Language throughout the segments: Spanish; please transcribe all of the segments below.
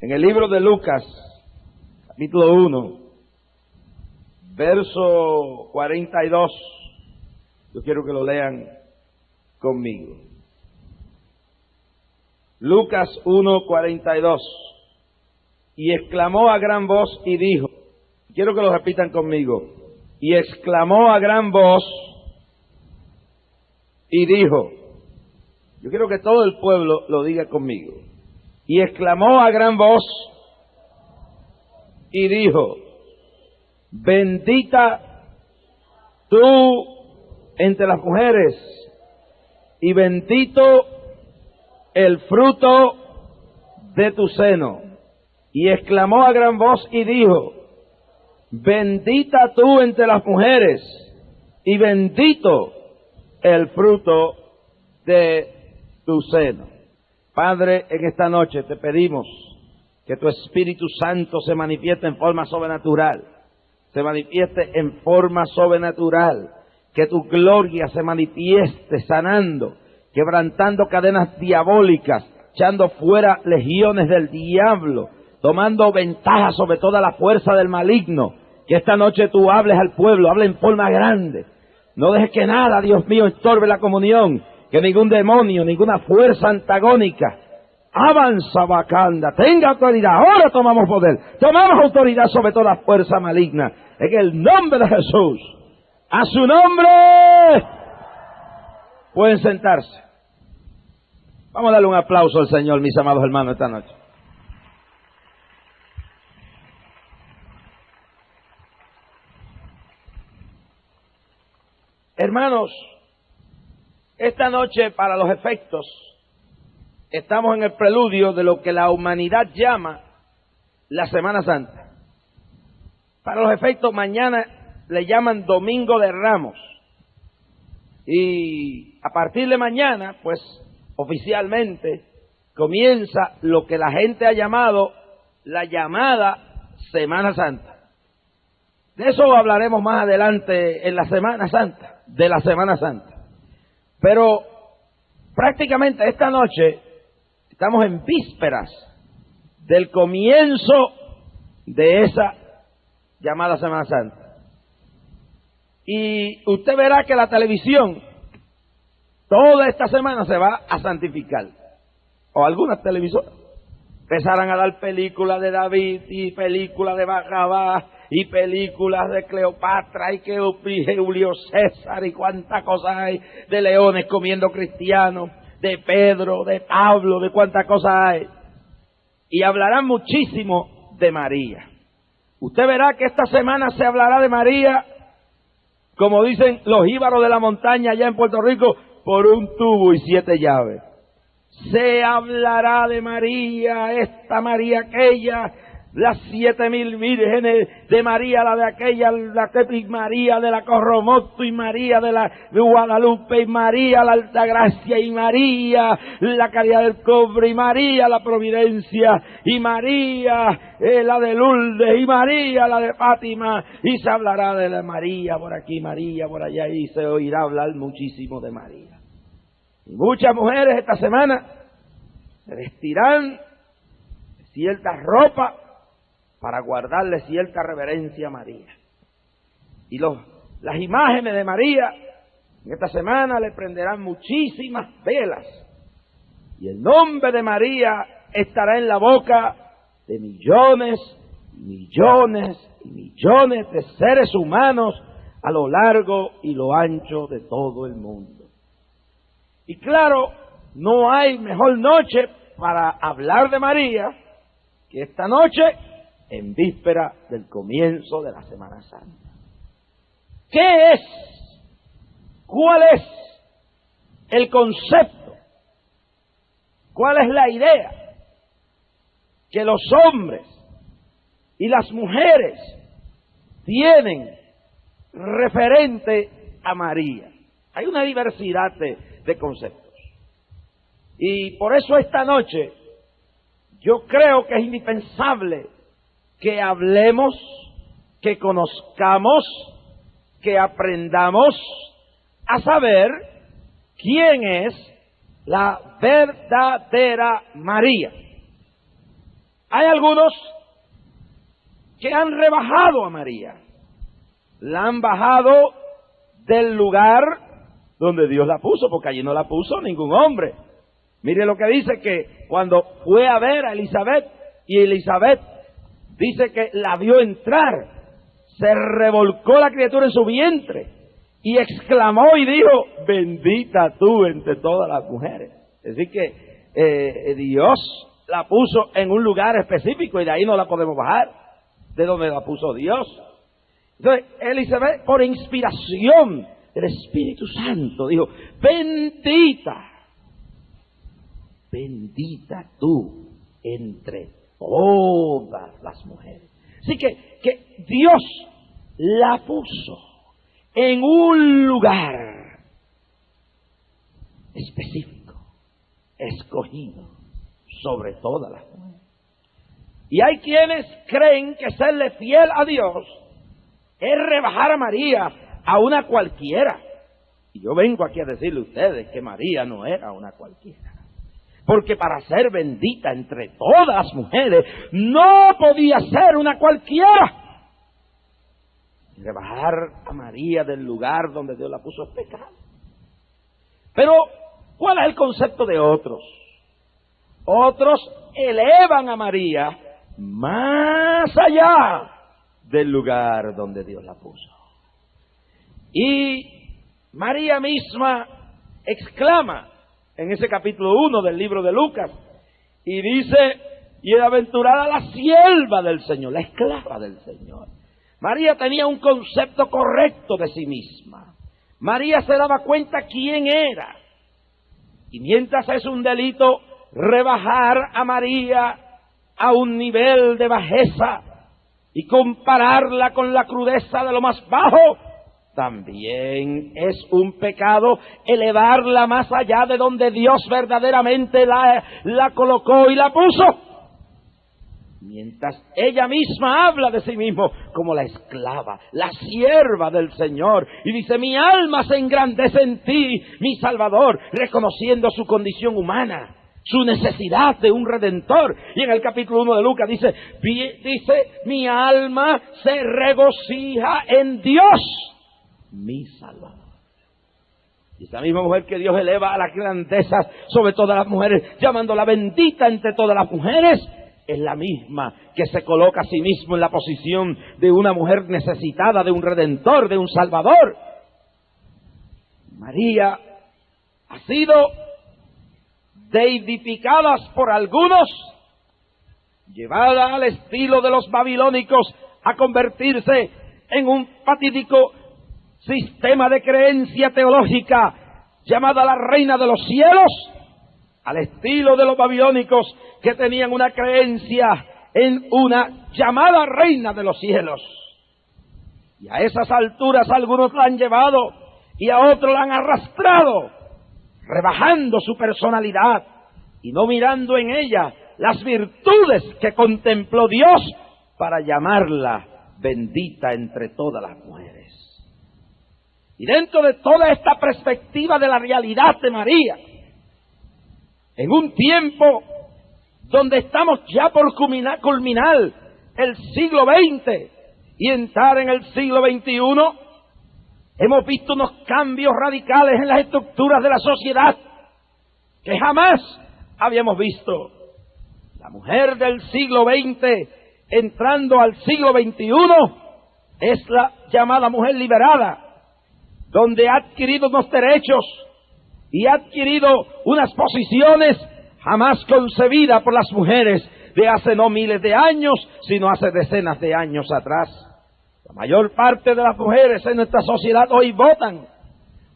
En el libro de Lucas, capítulo 1, verso 42, yo quiero que lo lean conmigo. Lucas 1:42. Y exclamó a gran voz y dijo, quiero que lo repitan conmigo, y exclamó a gran voz y dijo, yo quiero que todo el pueblo lo diga conmigo, y exclamó a gran voz y dijo, bendita tú entre las mujeres, y bendito el fruto de tu seno. Y exclamó a gran voz y dijo, bendita tú entre las mujeres, y bendito el fruto de tu seno. Padre, en esta noche te pedimos que tu Espíritu Santo se manifieste en forma sobrenatural, que tu gloria se manifieste sanando, quebrantando cadenas diabólicas, echando fuera legiones del diablo, tomando ventaja sobre toda la fuerza del maligno. Que esta noche tú hables al pueblo, habla en forma grande. No dejes que nada, Dios mío, estorbe la comunión, que ningún demonio, ninguna fuerza antagónica, avanza bacanda, tenga autoridad. Ahora tomamos poder, tomamos autoridad sobre toda fuerza maligna, en el nombre de Jesús. A su nombre pueden sentarse. Vamos a darle un aplauso al Señor, mis amados hermanos, esta noche. Hermanos, esta noche, para los efectos, estamos en el preludio de lo que la humanidad llama la Semana Santa. Para los efectos, mañana le llaman Domingo de Ramos. Y a partir de mañana, pues, oficialmente, comienza lo que la gente ha llamado la llamada Semana Santa. De eso hablaremos más adelante en la Semana Santa, de la Semana Santa. Pero prácticamente esta noche estamos en vísperas del comienzo de esa llamada Semana Santa. Y usted verá que la televisión toda esta semana se va a santificar. O algunas televisoras empezarán a dar películas de David y películas de Barrabás y películas de Cleopatra y que Julio César y cuántas cosas hay, de leones comiendo cristianos, de Pedro, de Pablo, de cuántas cosas hay. Y hablarán muchísimo de María. Usted verá que esta semana se hablará de María, como dicen los jíbaros de la montaña allá en Puerto Rico, por un tubo y 7 llaves. Se hablará de María, esta María, aquella, las 7,000 vírgenes de María, la de aquella, la que María de la Corromoto y María de la de Guadalupe y María la Altagracia y María la Caridad del Cobre y María la Providencia y María la de Lourdes y María la de Fátima, y se hablará de la María por aquí, María por allá, y se oirá hablar muchísimo de María. Y muchas mujeres esta semana se vestirán de cierta ropa para guardarle cierta reverencia a María. Y las imágenes de María en esta semana le prenderán muchísimas velas. Y el nombre de María estará en la boca de millones y millones y millones de seres humanos a lo largo y lo ancho de todo el mundo. Y claro, no hay mejor noche para hablar de María que esta noche en víspera del comienzo de la Semana Santa. ¿Qué es? ¿Cuál es el concepto? ¿Cuál es la idea que los hombres y las mujeres tienen referente a María? Hay una diversidad de conceptos. Y por eso esta noche yo creo que es indispensable que hablemos, que conozcamos, que aprendamos a saber quién es la verdadera María. Hay algunos que han rebajado a María. La han bajado del lugar donde Dios la puso, porque allí no la puso ningún hombre. Mire lo que dice, que cuando fue a ver a Elizabeth, y Elizabeth dice que la vio entrar, se revolcó la criatura en su vientre y exclamó y dijo: bendita tú entre todas las mujeres. Es decir que Dios la puso en un lugar específico y de ahí no la podemos bajar, de donde la puso Dios. Entonces Elizabeth, por inspiración del Espíritu Santo, dijo: bendita, bendita tú entre todas las mujeres. Así que Dios la puso en un lugar específico, escogido, sobre todas las mujeres. Y hay quienes creen que serle fiel a Dios es rebajar a María a una cualquiera. Y yo vengo aquí a decirle a ustedes que María no era una cualquiera. Porque para ser bendita entre todas las mujeres, no podía ser una cualquiera. Rebajar a María del lugar donde Dios la puso es pecado. Pero, ¿cuál es el concepto de otros? Otros elevan a María más allá del lugar donde Dios la puso. Y María misma exclama en ese capítulo 1 del libro de Lucas, y dice: bienaventurada la sierva del Señor, la esclava del Señor. María tenía un concepto correcto de sí misma. María se daba cuenta quién era. Y mientras es un delito rebajar a María a un nivel de bajeza y compararla con la crudeza de lo más bajo, también es un pecado elevarla más allá de donde Dios verdaderamente la colocó y la puso. Mientras ella misma habla de sí misma como la esclava, la sierva del Señor, y dice: mi alma se engrandece en ti, mi Salvador, reconociendo su condición humana, su necesidad de un Redentor. Y en el capítulo 1 de Lucas dice: mi alma se regocija en Dios, mi Salvador. Y esa misma mujer que Dios eleva a las grandezas sobre todas las mujeres, llamándola bendita entre todas las mujeres, es la misma que se coloca a sí misma en la posición de una mujer necesitada de un Redentor, de un Salvador. María ha sido deidificada por algunos, llevada al estilo de los babilónicos a convertirse en un fatídico sistema de creencia teológica llamada la Reina de los Cielos, al estilo de los babilónicos que tenían una creencia en una llamada Reina de los Cielos. Y a esas alturas algunos la han llevado y a otros la han arrastrado, rebajando su personalidad y no mirando en ella las virtudes que contempló Dios para llamarla bendita entre todas las mujeres. Y dentro de toda esta perspectiva de la realidad de María, en un tiempo donde estamos ya por culminar el siglo XX y entrar en el siglo XXI, hemos visto unos cambios radicales en las estructuras de la sociedad que jamás habíamos visto. La mujer del siglo XX entrando al siglo XXI es la llamada mujer liberada, donde ha adquirido unos derechos y ha adquirido unas posiciones jamás concebidas por las mujeres de hace no miles de años, sino hace decenas de años atrás. La mayor parte de las mujeres en nuestra sociedad hoy votan,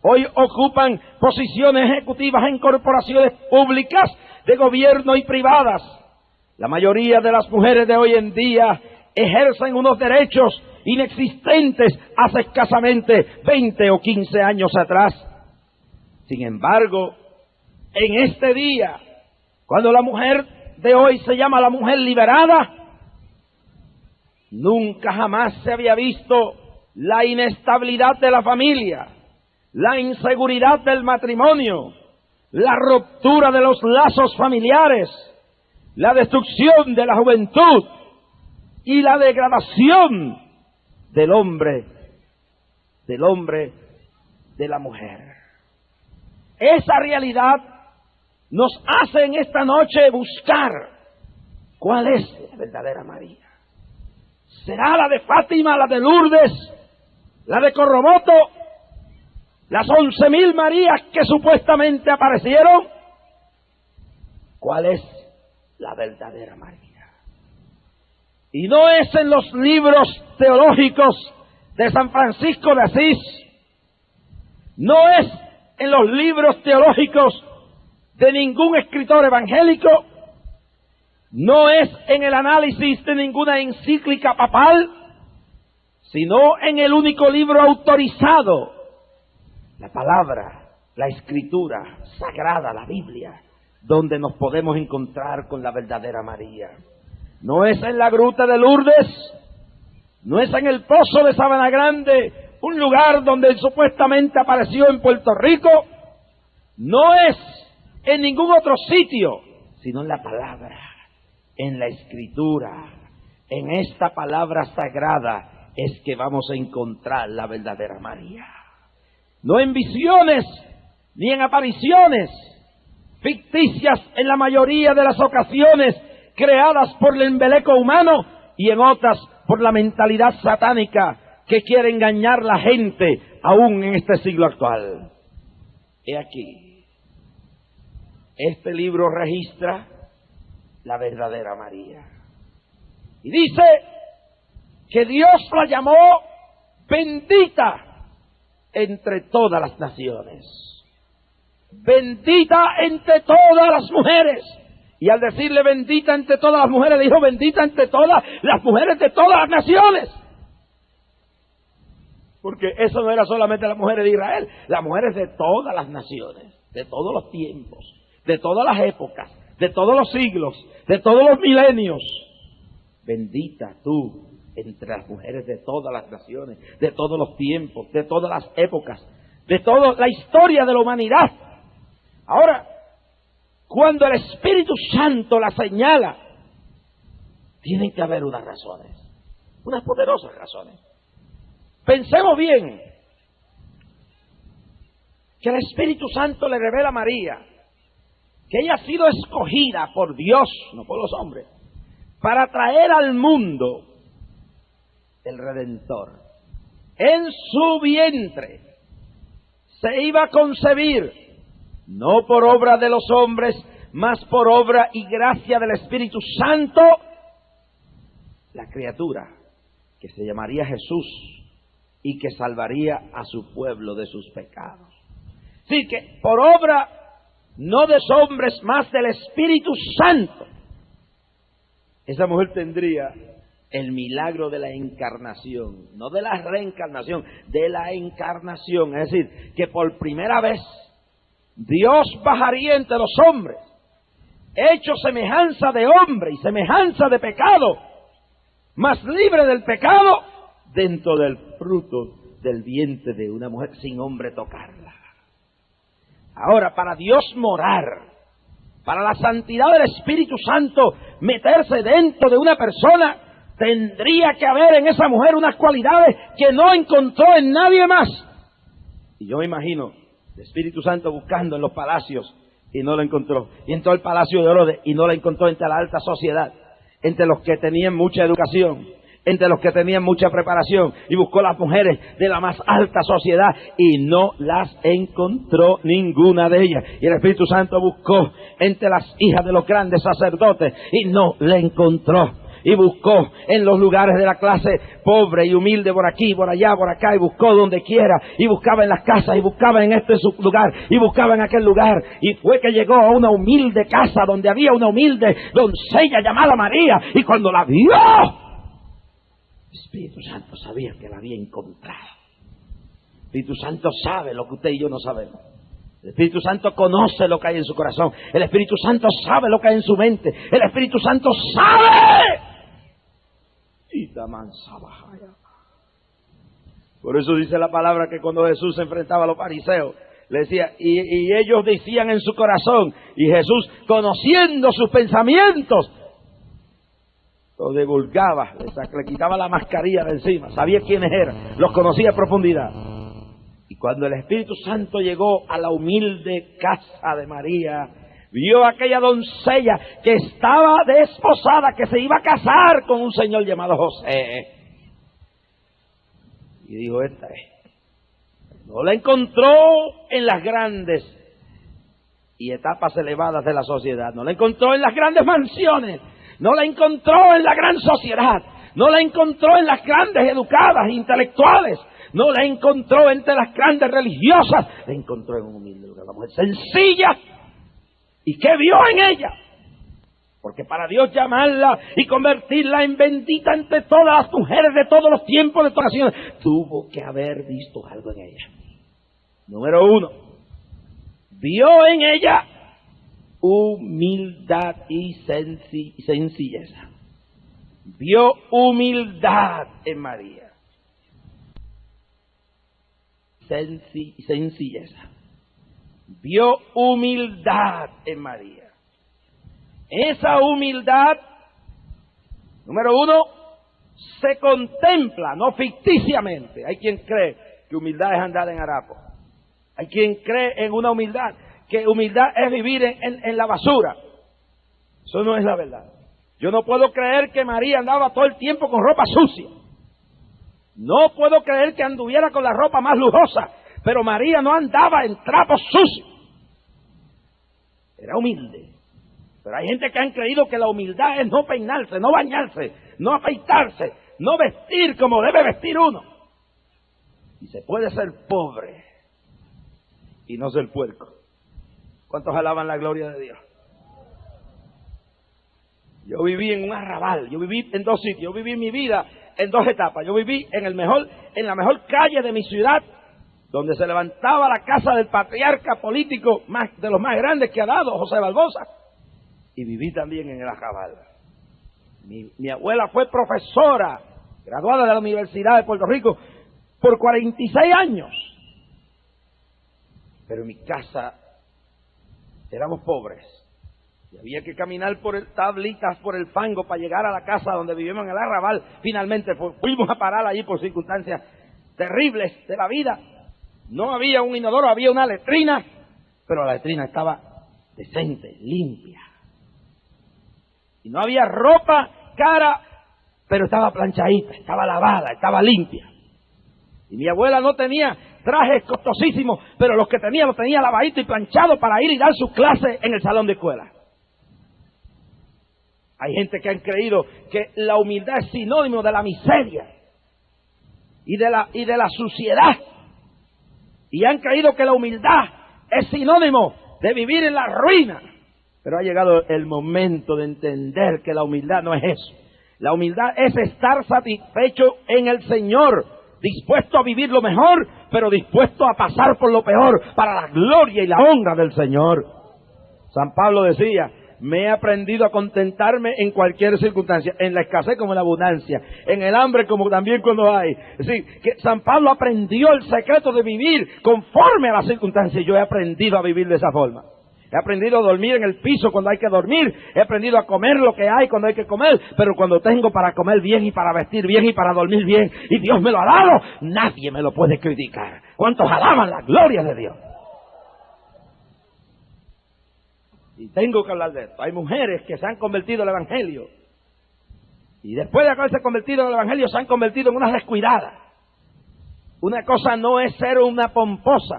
hoy ocupan posiciones ejecutivas en corporaciones públicas, de gobierno y privadas. La mayoría de las mujeres de hoy en día ejercen unos derechos inexistentes hace escasamente 20 o 15 años atrás. Sin embargo, en este día, cuando la mujer de hoy se llama la mujer liberada, nunca jamás se había visto la inestabilidad de la familia, la inseguridad del matrimonio, la ruptura de los lazos familiares, la destrucción de la juventud y la degradación del hombre, de la mujer. Esa realidad nos hace en esta noche buscar cuál es la verdadera María. ¿Será la de Fátima, la de Lourdes, la de Corroboto, las 11.000 Marías que supuestamente aparecieron? ¿Cuál es la verdadera María? Y no es en los libros teológicos de San Francisco de Asís, no es en los libros teológicos de ningún escritor evangélico, no es en el análisis de ninguna encíclica papal, sino en el único libro autorizado, la palabra, la escritura sagrada, la Biblia, donde nos podemos encontrar con la verdadera María. No es en la gruta de Lourdes, no es en el pozo de Sabana Grande, un lugar donde él supuestamente apareció en Puerto Rico, no es en ningún otro sitio, sino en la palabra, en la escritura, en esta palabra sagrada es que vamos a encontrar la verdadera María. No en visiones, ni en apariciones ficticias en la mayoría de las ocasiones, creadas por el embeleco humano y en otras por la mentalidad satánica que quiere engañar a la gente aún en este siglo actual. He aquí, este libro registra la verdadera María. Y dice que Dios la llamó bendita entre todas las naciones. Bendita entre todas las mujeres. Y al decirle bendita entre todas las mujeres, dijo bendita entre todas las mujeres de todas las naciones. Porque eso no era solamente las mujeres de Israel, las mujeres de todas las naciones, de todos los tiempos, de todas las épocas, de todos los siglos, de todos los milenios. Bendita tú entre las mujeres de todas las naciones, de todos los tiempos, de todas las épocas, de toda la historia de la humanidad. Ahora, cuando el Espíritu Santo la señala, tienen que haber unas razones, unas poderosas razones. Pensemos bien que el Espíritu Santo le revela a María que ella ha sido escogida por Dios, no por los hombres, para traer al mundo el Redentor. En su vientre se iba a concebir, no por obra de los hombres, mas por obra y gracia del Espíritu Santo, la criatura que se llamaría Jesús y que salvaría a su pueblo de sus pecados. Así que por obra no de los hombres, mas del Espíritu Santo, esa mujer tendría el milagro de la encarnación, no de la reencarnación, de la encarnación. Es decir, que por primera vez Dios bajaría entre los hombres, hecho semejanza de hombre y semejanza de pecado, mas libre del pecado, dentro del fruto del vientre de una mujer, sin hombre tocarla. Ahora, para Dios morar, para la santidad del Espíritu Santo meterse dentro de una persona, tendría que haber en esa mujer unas cualidades que no encontró en nadie más. Y yo me imagino el Espíritu Santo buscando en los palacios y no lo encontró. Y entró al palacio de Herodes y no la encontró entre la alta sociedad, entre los que tenían mucha educación, entre los que tenían mucha preparación, y buscó las mujeres de la más alta sociedad y no las encontró ninguna de ellas. Y el Espíritu Santo buscó entre las hijas de los grandes sacerdotes y no la encontró. Y buscó en los lugares de la clase pobre y humilde, por aquí, por allá, por acá, y buscó donde quiera, y buscaba en las casas, y buscaba en este lugar, y buscaba en aquel lugar, y fue que llegó a una humilde casa donde había una humilde doncella llamada María, y cuando la vio, el Espíritu Santo sabía que la había encontrado. El Espíritu Santo sabe lo que usted y yo no sabemos. El Espíritu Santo conoce lo que hay en su corazón. El Espíritu Santo sabe lo que hay en su mente. El Espíritu Santo sabe. Por eso dice la palabra que cuando Jesús se enfrentaba a los fariseos, Le decía, y ellos decían en su corazón, y Jesús, conociendo sus pensamientos, lo divulgaba, le quitaba la mascarilla de encima, sabía quiénes eran, los conocía a profundidad. Y cuando el Espíritu Santo llegó a la humilde casa de María, vio a aquella doncella que estaba desposada, que se iba a casar con un señor llamado José. Y dijo, esta es. No la encontró en las grandes y etapas elevadas de la sociedad. No la encontró en las grandes mansiones. No la encontró en la gran sociedad. No la encontró en las grandes educadas, intelectuales. No la encontró entre las grandes religiosas. La encontró en un humilde lugar. La mujer sencilla. ¿Y qué vio en ella? Porque para Dios llamarla y convertirla en bendita entre todas las mujeres de todos los tiempos, de todas las naciones, tuvo que haber visto algo en ella. Número 1, vio en ella humildad y sencillez. Vio humildad en María. Sencillez. Vio humildad en María. Esa humildad, número 1, se contempla, no ficticiamente. Hay quien cree que humildad es andar en harapo. Hay quien cree en una humildad, que humildad es vivir en la basura. Eso no es la verdad. Yo no puedo creer que María andaba todo el tiempo con ropa sucia. No puedo creer que anduviera con la ropa más lujosa, pero María no andaba en trapos sucios. Era humilde. Pero hay gente que han creído que la humildad es no peinarse, no bañarse, no afeitarse, no vestir como debe vestir uno. Y se puede ser pobre y no ser puerco. ¿Cuántos alaban la gloria de Dios? Yo viví en un arrabal, yo viví en 2 sitios, yo viví mi vida en 2 etapas. Yo viví en la mejor calle de mi ciudad, donde se levantaba la casa del patriarca político de los más grandes que ha dado, José Barbosa. Y viví también en el arrabal. Mi abuela fue profesora, graduada de la Universidad de Puerto Rico, por 46 años. Pero en mi casa éramos pobres. Y había que caminar por tablitas, por el fango, para llegar a la casa donde vivíamos en el arrabal. Finalmente fuimos a parar allí por circunstancias terribles de la vida. No había un inodoro, había una letrina, pero la letrina estaba decente, limpia. Y no había ropa cara, pero estaba planchadita, estaba lavada, estaba limpia. Y mi abuela no tenía trajes costosísimos, pero los que tenía los tenía lavadito y planchado para ir y dar sus clases en el salón de escuela. Hay gente que han creído que la humildad es sinónimo de la miseria y de la suciedad. Y han creído que la humildad es sinónimo de vivir en la ruina. Pero ha llegado el momento de entender que la humildad no es eso. La humildad es estar satisfecho en el Señor, dispuesto a vivir lo mejor, pero dispuesto a pasar por lo peor para la gloria y la honra del Señor. San Pablo decía, me he aprendido a contentarme en cualquier circunstancia, en la escasez como en la abundancia, en el hambre como también cuando hay. Es decir, que San Pablo aprendió el secreto de vivir conforme a las circunstancias. Yo he aprendido a vivir de esa forma. He aprendido a dormir en el piso cuando hay que dormir. He aprendido a comer lo que hay cuando hay que comer. Pero cuando tengo para comer bien y para vestir bien y para dormir bien, y Dios me lo ha dado, nadie me lo puede criticar. ¿Cuántos alaban la gloria de Dios? Y tengo que hablar de esto. Hay mujeres que se han convertido al Evangelio. Y después de haberse convertido al Evangelio, se han convertido en unas descuidadas. Una cosa no es ser una pomposa.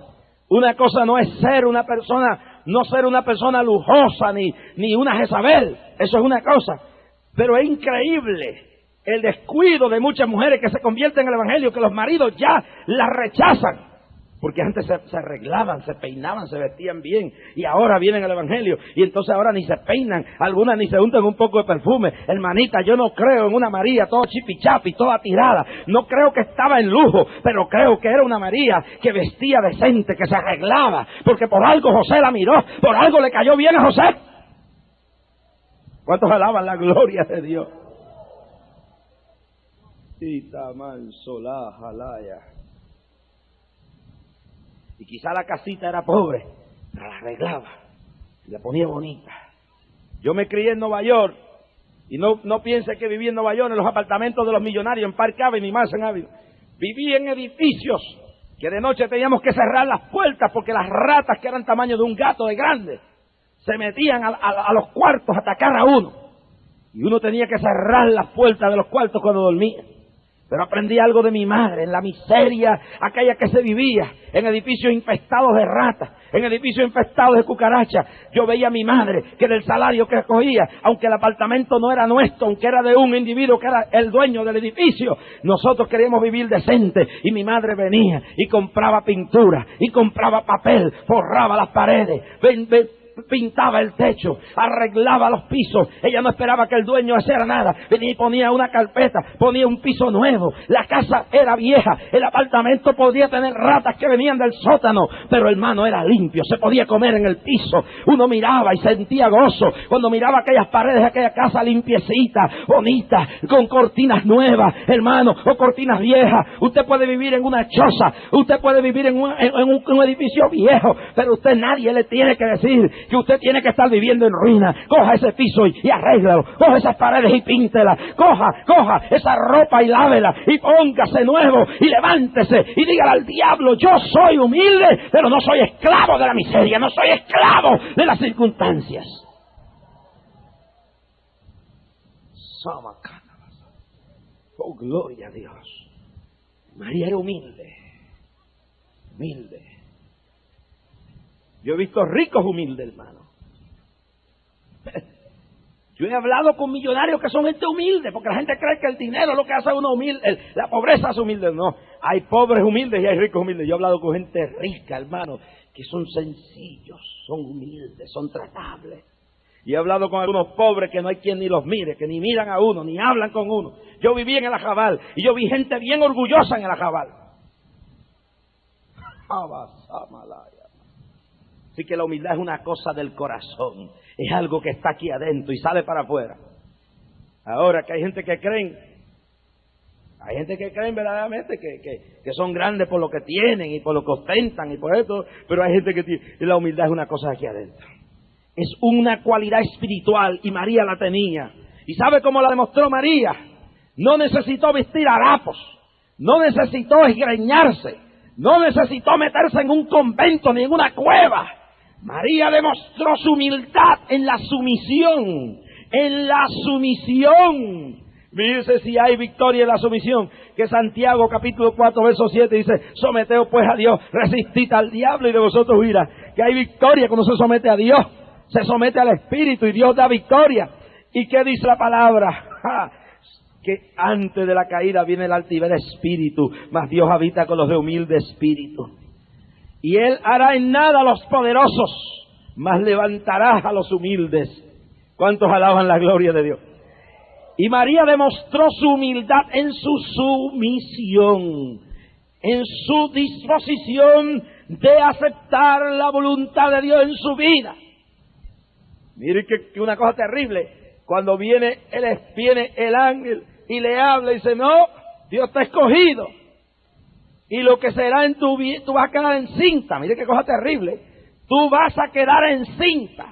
Una cosa no es ser una persona, no ser una persona lujosa ni una Jezabel. Eso es una cosa. Pero es increíble el descuido de muchas mujeres que se convierten en el Evangelio, que los maridos ya las rechazan. Porque antes se arreglaban, se peinaban, se vestían bien. Y ahora vienen al Evangelio. Y entonces ahora ni se peinan. Algunas ni se untan un poco de perfume. Hermanita, yo no creo en una María toda chipichapi, toda tirada. No creo que estaba en lujo. Pero creo que era una María que vestía decente, que se arreglaba. Porque por algo José la miró. Por algo le cayó bien a José. ¿Cuántos alaban la gloria de Dios? Itaman solá jalaya. Y quizá la casita era pobre, pero la arreglaba y la ponía bonita. Yo me crié en Nueva York, y no piense que viví en Nueva York, en los apartamentos de los millonarios, en Park Avenue y Madison Avenue. Viví en edificios que de noche teníamos que cerrar las puertas porque las ratas, que eran tamaño de un gato de grande, se metían a los cuartos a atacar a uno. Y uno tenía que cerrar las puertas de los cuartos cuando dormía. Pero aprendí algo de mi madre, en la miseria aquella que se vivía, en edificios infestados de ratas, en edificios infestados de cucarachas. Yo veía a mi madre que del salario que cogía, aunque el apartamento no era nuestro, aunque era de un individuo que era el dueño del edificio, nosotros queríamos vivir decente. Y mi madre venía y compraba pintura, y compraba papel, forraba las paredes, pintaba el techo, arreglaba los pisos. Ella no esperaba que el dueño hiciera nada. Venía y ponía una carpeta, ponía un piso nuevo. La casa era vieja, el apartamento podía tener ratas que venían del sótano, pero hermano, era limpio, se podía comer en el piso. Uno miraba y sentía gozo cuando miraba aquellas paredes de aquella casa limpiecita, bonita, con cortinas nuevas, hermano, o cortinas viejas. Usted puede vivir en una choza, usted puede vivir en un edificio viejo, pero usted, nadie le tiene que decir que usted tiene que estar viviendo en ruina. Coja ese piso y arréglalo, coja esas paredes y píntela, coja esa ropa y lávela, y póngase nuevo, y levántese y dígale al diablo: yo soy humilde, pero no soy esclavo de la miseria, no soy esclavo de las circunstancias. Oh, gloria a Dios. María era humilde. Yo he visto ricos humildes, hermano. Yo he hablado con millonarios que son gente humilde, porque la gente cree que el dinero es lo que hace a uno humilde, la pobreza es humilde. No, hay pobres humildes y hay ricos humildes. Yo he hablado con gente rica, hermano, que son sencillos, son humildes, son tratables. Y he hablado con algunos pobres que no hay quien ni los mire, que ni miran a uno, ni hablan con uno. Yo viví en el Ajabal y yo vi gente bien orgullosa en el Ajabal. Así que la humildad es una cosa del corazón, es algo que está aquí adentro y sale para afuera. Ahora, que hay gente que creen verdaderamente que son grandes por lo que tienen y por lo que ostentan y por esto, pero hay gente que tiene, y la humildad es una cosa aquí adentro. Es una cualidad espiritual y María la tenía. ¿Y sabe cómo la demostró María? No necesitó vestir harapos, no necesitó esgreñarse, no necesitó meterse en un convento ni en una cueva. María demostró su humildad en la sumisión. En la sumisión. Dice, si hay victoria en la sumisión, que Santiago capítulo 4 verso 7 dice: someteos pues a Dios, resistid al diablo y de vosotros huirá. Que hay victoria cuando se somete a Dios, se somete al Espíritu y Dios da victoria. ¿Y qué dice la palabra? Que antes de la caída viene el altivez de espíritu, mas Dios habita con los de humilde espíritu. Y Él hará en nada a los poderosos, mas levantará a los humildes. ¿Cuántos alaban la gloria de Dios? Y María demostró su humildad en su sumisión, en su disposición de aceptar la voluntad de Dios en su vida. Mire que una cosa terrible, cuando viene el ángel y le habla y dice: no, Dios te ha escogido. Y lo que será en tu vida, tú vas a quedar encinta. Mire qué cosa terrible. Tú vas a quedar encinta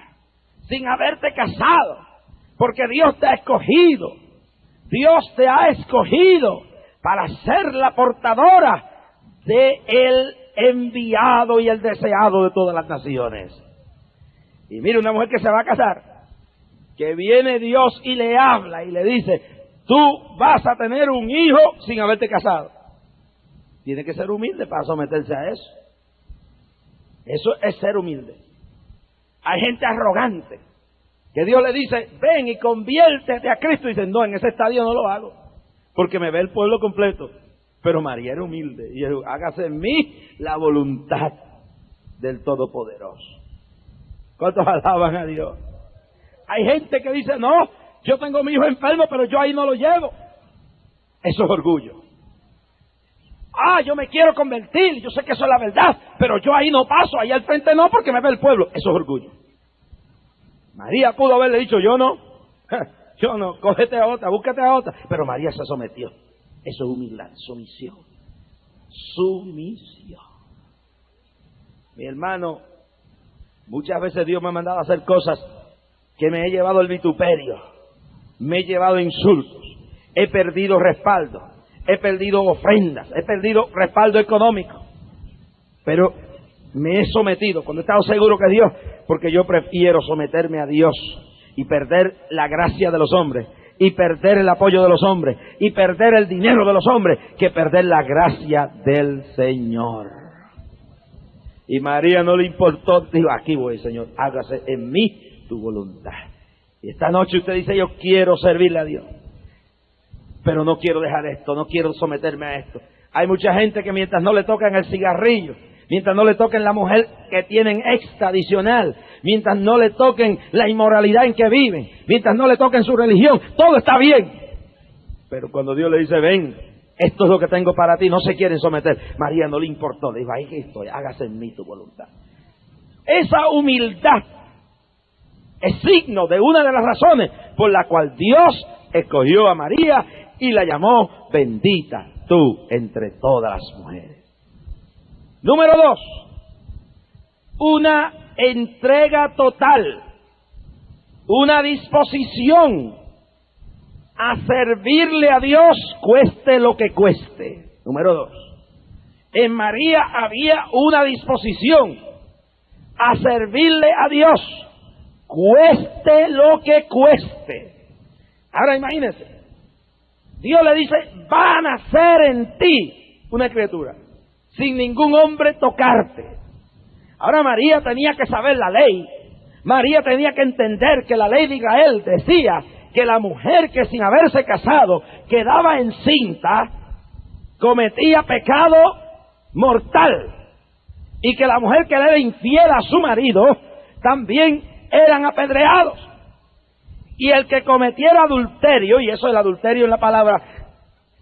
sin haberte casado, porque Dios te ha escogido. Dios te ha escogido para ser la portadora de el enviado y el deseado de todas las naciones. Y mire, una mujer que se va a casar, que viene Dios y le habla y le dice: tú vas a tener un hijo sin haberte casado. Tiene que ser humilde para someterse a eso. Eso es ser humilde. Hay gente arrogante que Dios le dice: ven y conviértete a Cristo. Y dicen: no, en ese estadio no lo hago, porque me ve el pueblo completo. Pero María era humilde y dijo: hágase en mí la voluntad del Todopoderoso. ¿Cuántos alaban a Dios? Hay gente que dice: no, yo tengo a mi hijo enfermo, pero yo ahí no lo llevo. Eso es orgullo. Yo me quiero convertir, yo sé que eso es la verdad, pero yo ahí no paso, ahí al frente no, porque me ve el pueblo. Eso es orgullo. María pudo haberle dicho: yo no, cógete a otra, búscate a otra. Pero María se sometió. Eso es humildad, sumisión. Sumisión. Mi hermano, muchas veces Dios me ha mandado a hacer cosas que me he llevado el vituperio, me he llevado insultos, he perdido respaldo, he perdido ofrendas, he perdido respaldo económico, pero me he sometido cuando he estado seguro que Dios, porque yo prefiero someterme a Dios y perder la gracia de los hombres, y perder el apoyo de los hombres, y perder el dinero de los hombres, que perder la gracia del Señor. Y María no le importó, dijo, aquí voy, Señor, hágase en mí tu voluntad. Y esta noche usted dice, yo quiero servirle a Dios, pero no quiero dejar esto, no quiero someterme a esto. Hay mucha gente que mientras no le tocan el cigarrillo, mientras no le toquen la mujer que tienen extra adicional, mientras no le toquen la inmoralidad en que viven, mientras no le toquen su religión, todo está bien. Pero cuando Dios le dice, ven, esto es lo que tengo para ti, no se quieren someter. María no le importó, le dijo, ahí que estoy, hágase en mí tu voluntad. Esa humildad es signo de una de las razones por la cual Dios escogió a María y la llamó bendita tú entre todas las mujeres. Número 2, una entrega total, una disposición a servirle a Dios cueste lo que cueste. Número 2, en María había una disposición a servirle a Dios cueste lo que cueste. Ahora imagínense, Dios le dice, va a nacer en ti una criatura, sin ningún hombre tocarte. Ahora María tenía que saber la ley. María tenía que entender que la ley de Israel decía que la mujer que sin haberse casado quedaba encinta, cometía pecado mortal. Y que la mujer que le era infiel a su marido, también eran apedreados. Y el que cometiera adulterio, y eso el adulterio en la palabra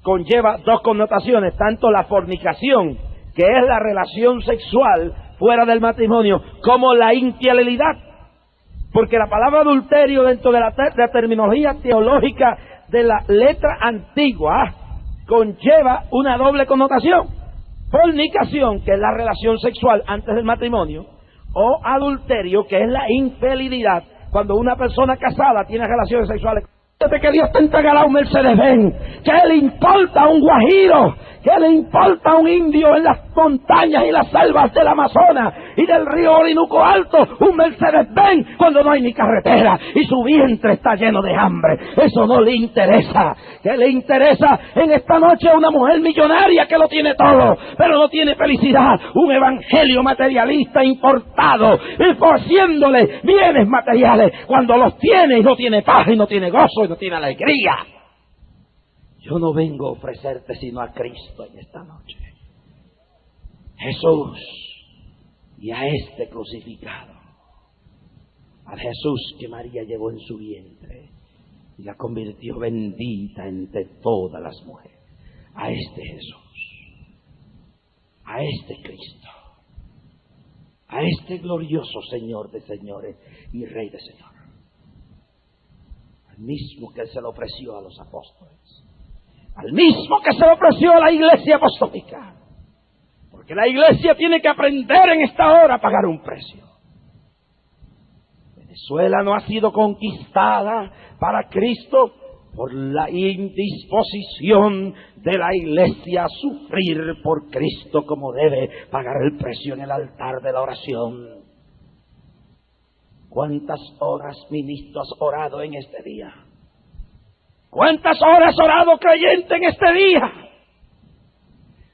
conlleva dos connotaciones, tanto la fornicación, que es la relación sexual fuera del matrimonio, como la infidelidad. Porque la palabra adulterio dentro de la terminología teológica de la letra antigua conlleva una doble connotación. Fornicación, que es la relación sexual antes del matrimonio, o adulterio, que es la infidelidad, cuando una persona casada tiene relaciones sexuales. Desde que Dios te entregará un Mercedes-Benz, ¿qué le importa a un guajiro? ¿Qué le importa a un indio en las montañas y las selvas del Amazonas y del río Orinoco Alto? Un Mercedes-Benz cuando no hay ni carretera y su vientre está lleno de hambre. Eso no le interesa. ¿Qué le interesa en esta noche a una mujer millonaria que lo tiene todo, pero no tiene felicidad? Un evangelio materialista importado y forciéndole bienes materiales cuando los tiene y no tiene paz y no tiene gozo y no tiene alegría. Yo no vengo a ofrecerte sino a Cristo en esta noche. Jesús y a este crucificado. Al Jesús que María llevó en su vientre y la convirtió bendita entre todas las mujeres. A este Jesús. A este Cristo. A este glorioso Señor de señores y Rey de señores. Al mismo que se lo ofreció a los apóstoles. Al mismo que se lo ofreció a la iglesia apostólica. Porque la iglesia tiene que aprender en esta hora a pagar un precio. Venezuela no ha sido conquistada para Cristo por la indisposición de la iglesia a sufrir por Cristo como debe pagar el precio en el altar de la oración. ¿Cuántas horas, ministro, has orado en este día? ¿Cuántas horas has orado, creyente, en este día?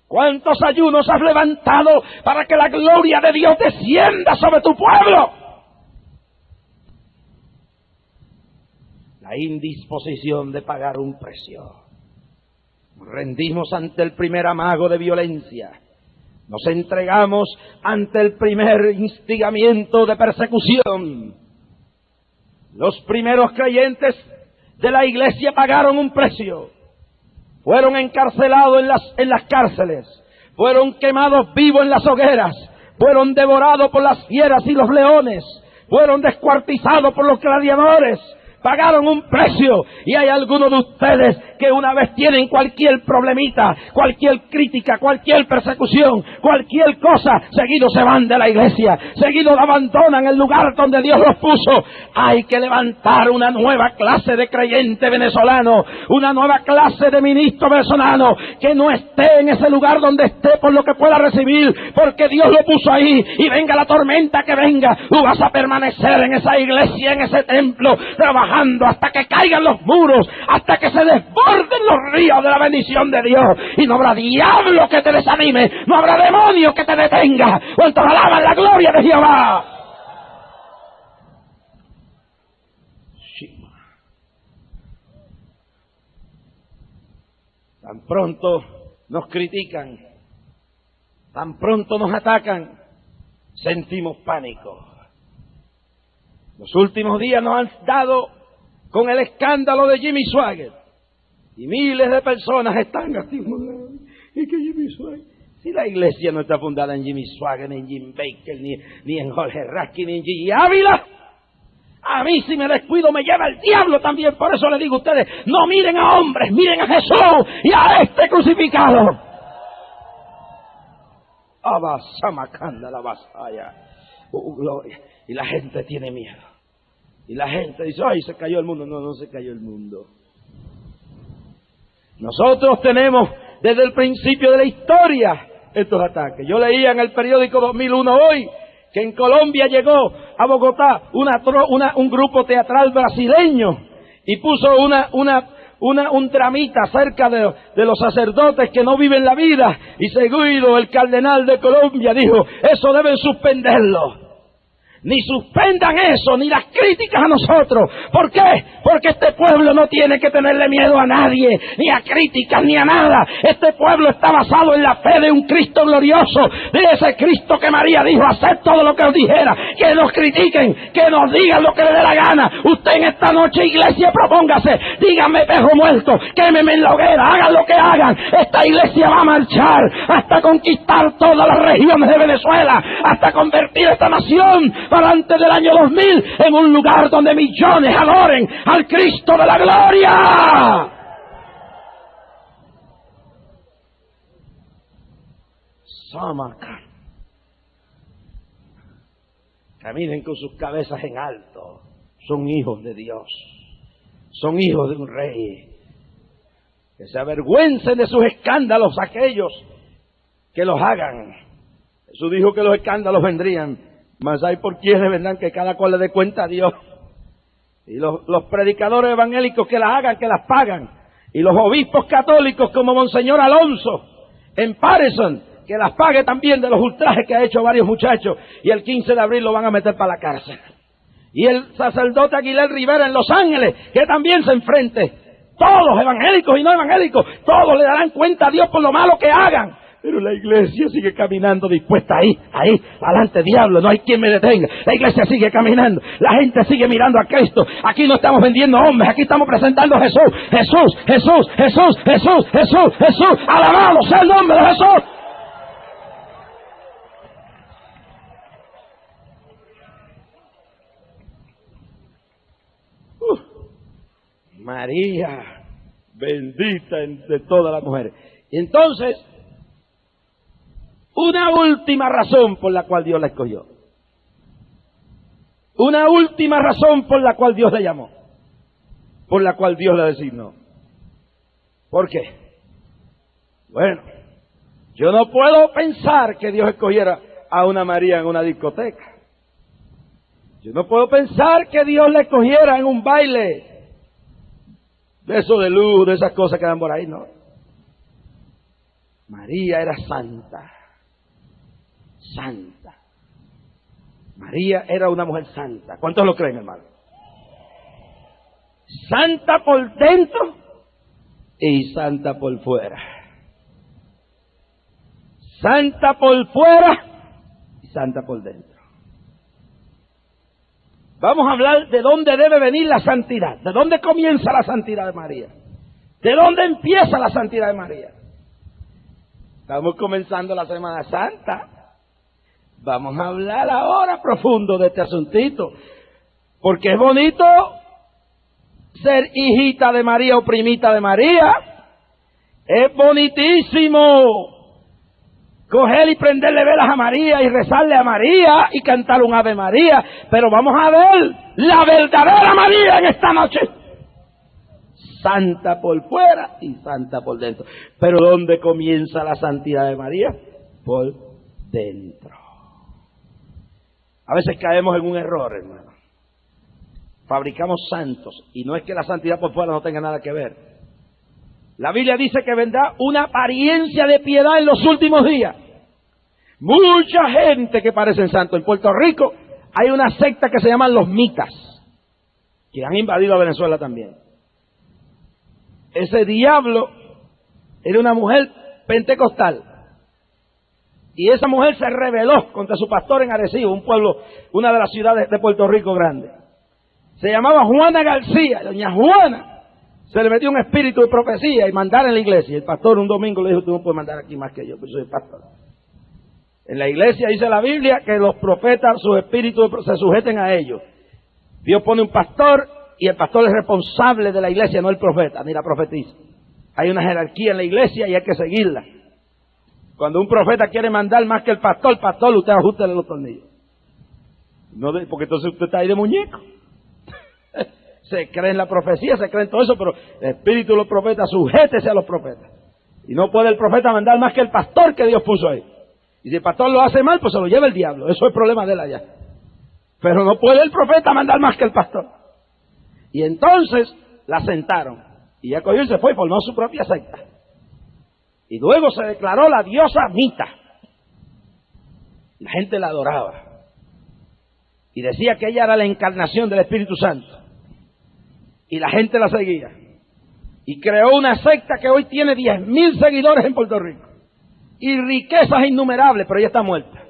¿Cuántos ayunos has levantado para que la gloria de Dios descienda sobre tu pueblo? La indisposición de pagar un precio. Nos rendimos ante el primer amago de violencia. Nos entregamos ante el primer instigamiento de persecución. Los primeros creyentes de la iglesia pagaron un precio. Fueron encarcelados en las cárceles. Fueron quemados vivos en las hogueras. Fueron devorados por las fieras y los leones. Fueron descuartizados por los gladiadores. pagaron un precio. Y hay algunos de ustedes que una vez tienen cualquier problemita, cualquier crítica, cualquier persecución, cualquier cosa, seguido se van de la iglesia, seguido abandonan el lugar donde Dios los puso. Hay que levantar una nueva clase de creyente venezolano, una nueva clase de ministro venezolano, que no esté en ese lugar donde esté por lo que pueda recibir, porque Dios lo puso ahí, y venga la tormenta que venga, tú vas a permanecer en esa iglesia, en ese templo, trabajando hasta que caigan los muros, hasta que se desborden los ríos de la bendición de Dios, y no habrá diablo que te desanime, no habrá demonio que te detenga. ¿Cuántos alaban la gloria de Jehová? Tan pronto nos critican, tan pronto nos atacan, sentimos pánico. Los últimos días nos han dado con el escándalo de Jimmy Swaggart, y miles de personas están así. ¿Y qué Jimmy Swaggart? Si la iglesia no está fundada en Jimmy Swaggart, ni en Jim Baker, ni en Jorge Raskin, ni en G. Ávila. A mí, si me descuido, me lleva el diablo también. Por eso le digo a ustedes, no miren a hombres, miren a Jesús y a este crucificado. Abasamacanda la vasaya. Gloria. Y la gente tiene miedo. Y la gente dice, ay, se cayó el mundo. No, no se cayó el mundo. Nosotros tenemos desde el principio de la historia estos ataques. Yo leía en el periódico 2001 hoy que en Colombia llegó a Bogotá un grupo teatral brasileño y puso un dramita acerca de los sacerdotes que no viven la vida, y seguido el cardenal de Colombia dijo, eso deben suspenderlo. Ni suspendan eso, ni las críticas a nosotros. ¿Por qué? Porque este pueblo no tiene que tenerle miedo a nadie, ni a críticas, ni a nada. Este pueblo está basado en la fe de un Cristo glorioso, de ese Cristo que María dijo, haced todo lo que os dijera, que nos critiquen, que nos digan lo que le dé la gana. Usted en esta noche, iglesia, propóngase, díganme perro muerto, quémeme en la hoguera, hagan lo que hagan. Esta iglesia va a marchar hasta conquistar todas las regiones de Venezuela, hasta convertir esta nación para antes del año 2000 en un lugar donde millones adoren al Cristo de la gloria. Samaca. Caminen con sus cabezas en alto. Son hijos de Dios. Son hijos de un rey. Que se avergüencen de sus escándalos aquellos que los hagan. Jesús dijo que los escándalos vendrían, mas hay por quienes vendrán, que cada cual le dé cuenta a Dios. Y los predicadores evangélicos que las hagan, que las pagan. Y los obispos católicos como Monseñor Alonso en Patterson, que las pague también de los ultrajes que ha hecho varios muchachos. Y el 15 de abril lo van a meter para la cárcel. Y el sacerdote Aguilera Rivera en Los Ángeles, que también se enfrente. Todos, evangélicos y no evangélicos, todos le darán cuenta a Dios por lo malo que hagan. Pero la iglesia sigue caminando dispuesta ahí, adelante diablo, no hay quien me detenga. La iglesia sigue caminando, la gente sigue mirando a Cristo. Aquí no estamos vendiendo hombres, aquí estamos presentando a Jesús. Jesús, Jesús, Jesús, Jesús, Jesús, Jesús, alabado sea el nombre de Jesús. María, bendita de todas las mujeres. Y entonces, una última razón por la cual Dios la escogió. Una última razón por la cual Dios la llamó. Por la cual Dios la designó. ¿Por qué? Bueno, yo no puedo pensar que Dios escogiera a una María en una discoteca. Yo no puedo pensar que Dios la escogiera en un baile de eso de luz, de esas cosas que dan por ahí, no. María era santa. Santa. María era una mujer santa. ¿Cuántos lo creen, hermano? Santa por dentro y santa por fuera. Santa por fuera y santa por dentro. Vamos a hablar de dónde debe venir la santidad. ¿De dónde comienza la santidad de María? ¿De dónde empieza la santidad de María? Estamos comenzando la Semana Santa. Vamos a hablar ahora profundo de este asuntito. Porque es bonito ser hijita de María o primita de María. Es bonitísimo coger y prenderle velas a María y rezarle a María y cantar un Ave María, pero vamos a ver la verdadera María en esta noche. Santa por fuera y santa por dentro. Pero ¿dónde comienza la santidad de María? Por dentro. A veces caemos en un error, hermano. Fabricamos santos, y no es que la santidad por fuera no tenga nada que ver. La Biblia dice que vendrá una apariencia de piedad en los últimos días. Mucha gente que parecen santos. En Puerto Rico hay una secta que se llaman los mitas, que han invadido a Venezuela también. Ese diablo era una mujer pentecostal. Y esa mujer se rebeló contra su pastor en Arecibo, un pueblo, una de las ciudades de Puerto Rico grande. Se llamaba Juana García. Doña Juana se le metió un espíritu de profecía y mandar en la iglesia. El pastor un domingo le dijo: tú no puedes mandar aquí más que yo, pues soy pastor. En la iglesia dice la Biblia que los profetas, sus espíritus se sujeten a ellos. Dios pone un pastor y el pastor es responsable de la iglesia, no el profeta ni la profetisa. Hay una jerarquía en la iglesia y hay que seguirla. Cuando un profeta quiere mandar más que el pastor, usted ajuste los tornillos. No, porque entonces usted está ahí de muñeco. Se cree en la profecía, se cree en todo eso, pero el espíritu de los profetas, sujétese a los profetas. Y no puede el profeta mandar más que el pastor que Dios puso ahí. Y si el pastor lo hace mal, pues se lo lleva el diablo. Eso es problema de él allá. Pero no puede el profeta mandar más que el pastor. Y entonces la sentaron. Y ya cogió y se fue y formó su propia secta. Y luego se declaró la diosa Mita. La gente la adoraba. Y decía que ella era la encarnación del Espíritu Santo. Y la gente la seguía. Y creó una secta que hoy tiene 10,000 seguidores en Puerto Rico. Y riquezas innumerables, pero ella está muerta.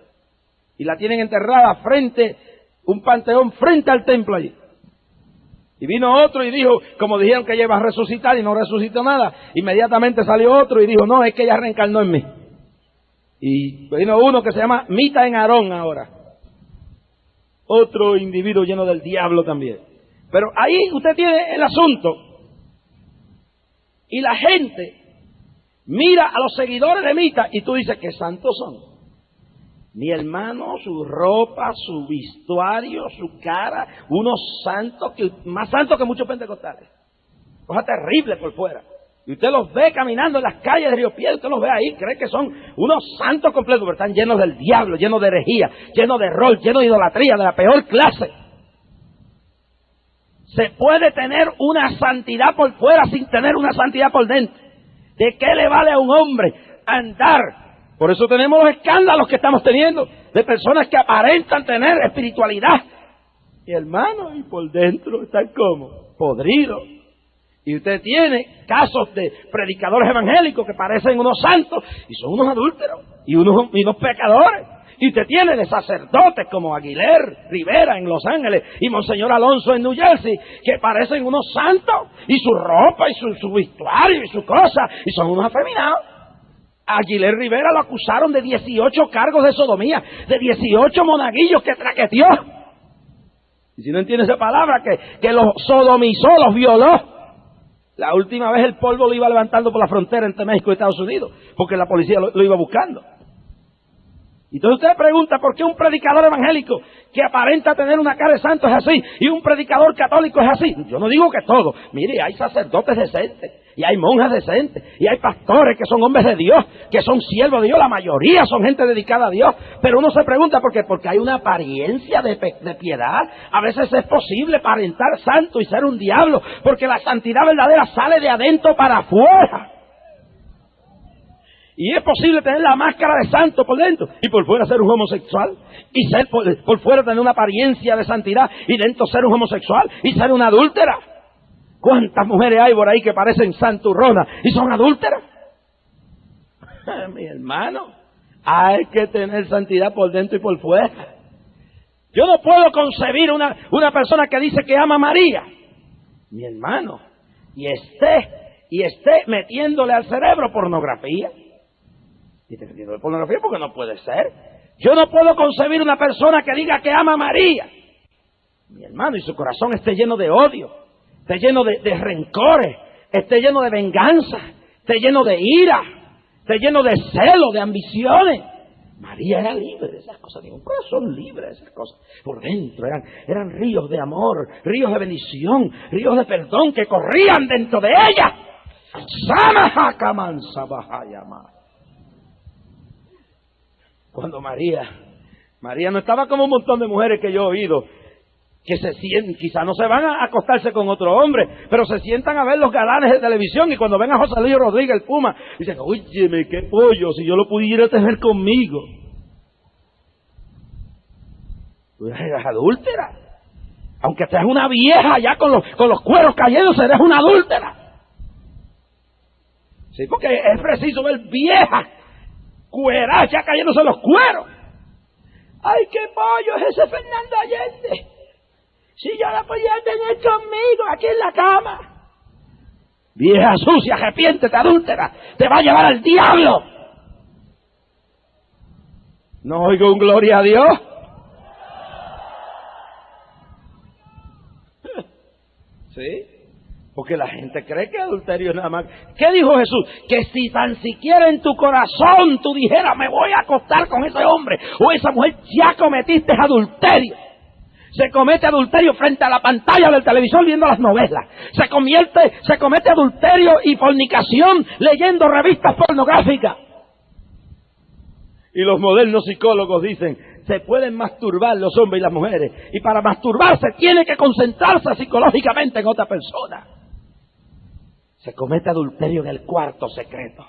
Y la tienen enterrada frente, un panteón frente al templo allí. Y vino otro y dijo, como dijeron que ella iba a resucitar y no resucitó nada, inmediatamente salió otro y dijo, no, es que ella reencarnó en mí. Y vino uno que se llama Mita en Aarón ahora. Otro individuo lleno del diablo también. Pero ahí usted tiene el asunto. Y la gente mira a los seguidores de Mita y tú dices, ¿qué santos son? Mi hermano, su ropa, su vestuario, su cara, unos santos, más santos que muchos pentecostales. Cosa terrible por fuera. Y usted los ve caminando en las calles de Río Piedras, usted los ve ahí, cree que son unos santos completos, pero están llenos del diablo, llenos de herejía, llenos de error, llenos de idolatría, de la peor clase. Se puede tener una santidad por fuera sin tener una santidad por dentro. ¿De qué le vale a un hombre andar? Por eso tenemos los escándalos que estamos teniendo de personas que aparentan tener espiritualidad. Y hermano, y por dentro están como podridos. Y usted tiene casos de predicadores evangélicos que parecen unos santos y son unos adúlteros y unos pecadores. Y usted tiene de sacerdotes como Aguilera Rivera en Los Ángeles y Monseñor Alonso en New Jersey, que parecen unos santos, y su ropa y su vestuario y su cosa, y son unos afeminados. A Aguilera Rivera lo acusaron de 18 cargos de sodomía, de 18 monaguillos que traqueteó. Y si no entiende esa palabra, que los sodomizó, los violó. La última vez el polvo lo iba levantando por la frontera entre México y Estados Unidos, porque la policía lo iba buscando. Entonces usted pregunta por qué un predicador evangélico que aparenta tener una cara de santo es así y un predicador católico es así. Yo no digo que todo. Mire, hay sacerdotes decentes y hay monjas decentes y hay pastores que son hombres de Dios, que son siervos de Dios. La mayoría son gente dedicada a Dios. Pero uno se pregunta por qué. Porque hay una apariencia de piedad. A veces es posible aparentar santo y ser un diablo, porque la santidad verdadera sale de adentro para afuera. Y es posible tener la máscara de santo por dentro y por fuera ser un homosexual. Y ser por fuera tener una apariencia de santidad y dentro ser un homosexual y ser una adúltera. ¿Cuántas mujeres hay por ahí que parecen santurronas y son adúlteras? Mi hermano, hay que tener santidad por dentro y por fuera. Yo no puedo concebir una persona que dice que ama a María, mi hermano, y esté metiéndole al cerebro pornografía. Y te metiendo de pornografía porque no puede ser. Yo no puedo concebir una persona que diga que ama a María, mi hermano, y su corazón esté lleno de odio, esté lleno de rencores, esté lleno de venganza, esté lleno de ira, esté lleno de celo, de ambiciones. María era libre de esas cosas, tenía un corazón libre de esas cosas. Por dentro eran ríos de amor, ríos de bendición, ríos de perdón que corrían dentro de ella. Cuando María no estaba como un montón de mujeres que yo he oído, que se sientan, quizás no se van a acostarse con otro hombre, pero se sientan a ver los galanes de televisión y cuando ven a José Luis Rodríguez, el Puma, dicen, óyeme, qué pollo, si yo lo pudiera tener conmigo. Tú eres adúltera. Aunque seas una vieja ya con los cueros cayéndose, eres una adúltera. Sí, porque es preciso ver viejas, cueras ya cayéndose los cueros. ¡Ay, qué pollo es ese Fernando Allende! Si yo la podía tener conmigo aquí en la cama. Vieja sucia, arrepiéntete, adúltera, te va a llevar al diablo. No oigo un gloria a Dios. ¿Sí? Porque la gente cree que adulterio es nada más. ¿Qué dijo Jesús? Que si tan siquiera en tu corazón tú dijeras, me voy a acostar con ese hombre o esa mujer, ya cometiste adulterio. Se comete adulterio frente a la pantalla del televisor viendo las novelas. Se comete adulterio y fornicación leyendo revistas pornográficas. Y los modernos psicólogos dicen, se pueden masturbar los hombres y las mujeres. Y para masturbarse tiene que concentrarse psicológicamente en otra persona. Se comete adulterio en el cuarto secreto.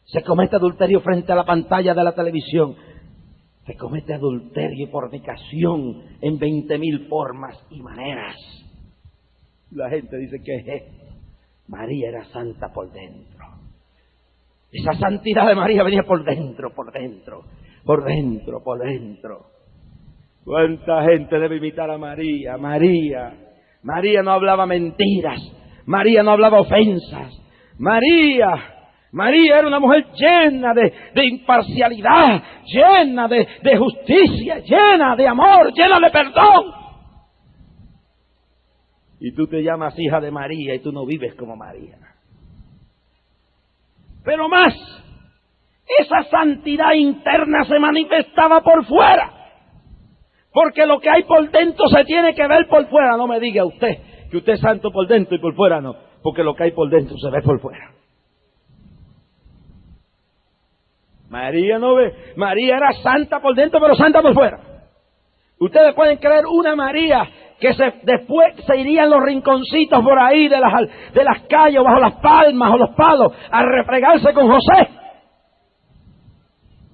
Se comete adulterio frente a la pantalla de la televisión. Se comete adulterio y fornicación en 20.000 formas y maneras. La gente dice que María era santa por dentro. Esa santidad de María venía por dentro, por dentro, por dentro, por dentro. ¿Cuánta gente debe imitar a María? María no hablaba mentiras. María no hablaba ofensas. María era una mujer llena de imparcialidad, llena de justicia, llena de amor, llena de perdón. Y tú te llamas hija de María y tú no vives como María. Pero más, esa santidad interna se manifestaba por fuera. Porque lo que hay por dentro se tiene que ver por fuera. No me diga usted que usted es santo por dentro y por fuera no. Porque lo que hay por dentro se ve por fuera. María no ve. María era santa por dentro pero santa por fuera. Ustedes pueden creer una María que después se irían los rinconcitos por ahí de las calles, bajo las palmas o los palos, a refregarse con José.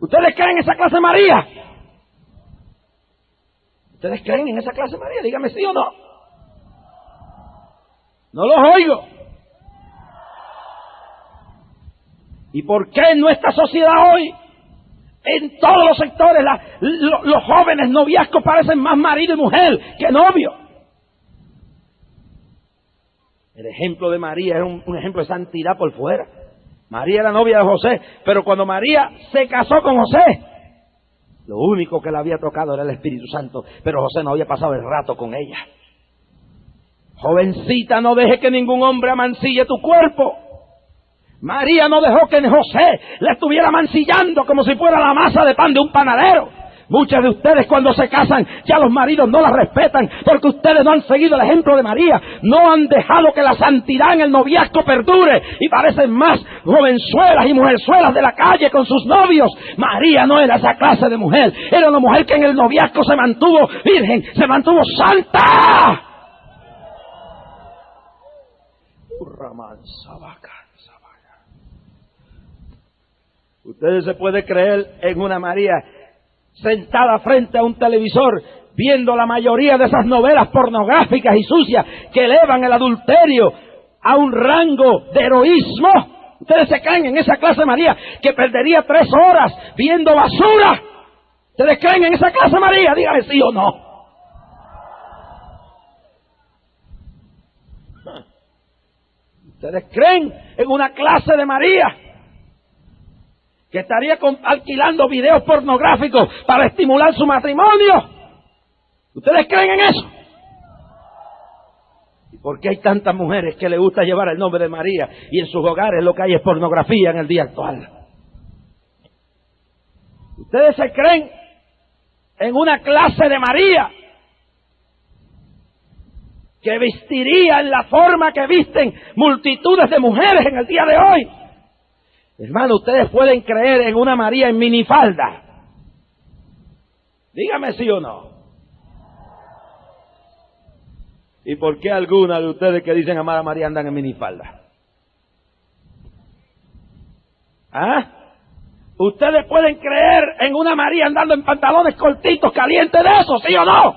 ¿Ustedes creen en esa clase de María? ¿Ustedes creen en esa clase de María? Dígame sí o no. No los oigo. ¿Y por qué en nuestra sociedad hoy, en todos los sectores, los jóvenes noviazgos parecen más marido y mujer que novio? El ejemplo de María era un ejemplo de santidad por fuera. María era novia de José, pero cuando María se casó con José, lo único que le había tocado era el Espíritu Santo, pero José no había pasado el rato con ella. Jovencita, no deje que ningún hombre amancille tu cuerpo. María no dejó que José le estuviera mancillando como si fuera la masa de pan de un panadero. Muchas de ustedes cuando se casan ya los maridos no las respetan porque ustedes no han seguido el ejemplo de María. No han dejado que la santidad en el noviazgo perdure y parecen más jovenzuelas y mujerzuelas de la calle con sus novios. María no era esa clase de mujer. Era una mujer que en el noviazgo se mantuvo virgen, se mantuvo santa. Ustedes se pueden creer en una María sentada frente a un televisor viendo la mayoría de esas novelas pornográficas y sucias que elevan el adulterio a un rango de heroísmo. Ustedes se creen en esa clase de María que perdería 3 horas viendo basura. ¿Ustedes creen en esa clase de María? Díganme sí o no. ¿Ustedes creen en una clase de María que estaría alquilando videos pornográficos para estimular su matrimonio? ¿Ustedes creen en eso? ¿Por qué hay tantas mujeres que le gusta llevar el nombre de María y en sus hogares lo que hay es pornografía en el día actual? Ustedes se creen en una clase de María que vestiría en la forma que visten multitudes de mujeres en el día de hoy. Hermano, ustedes pueden creer en una María en minifalda. Dígame sí o no. ¿Y por qué algunas de ustedes que dicen amar a María andan en minifalda? ¿Ah? ¿Ustedes pueden creer en una María andando en pantalones cortitos, calientes de eso, sí o no?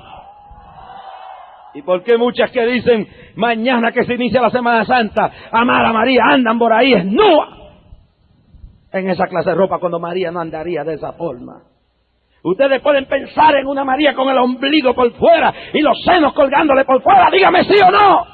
¿Y por qué muchas que dicen mañana que se inicia la Semana Santa, amar a María, andan por ahí desnudas en esa clase de ropa cuando María no andaría de esa forma? Ustedes pueden pensar en una María con el ombligo por fuera y los senos colgándole por fuera, dígame sí o no.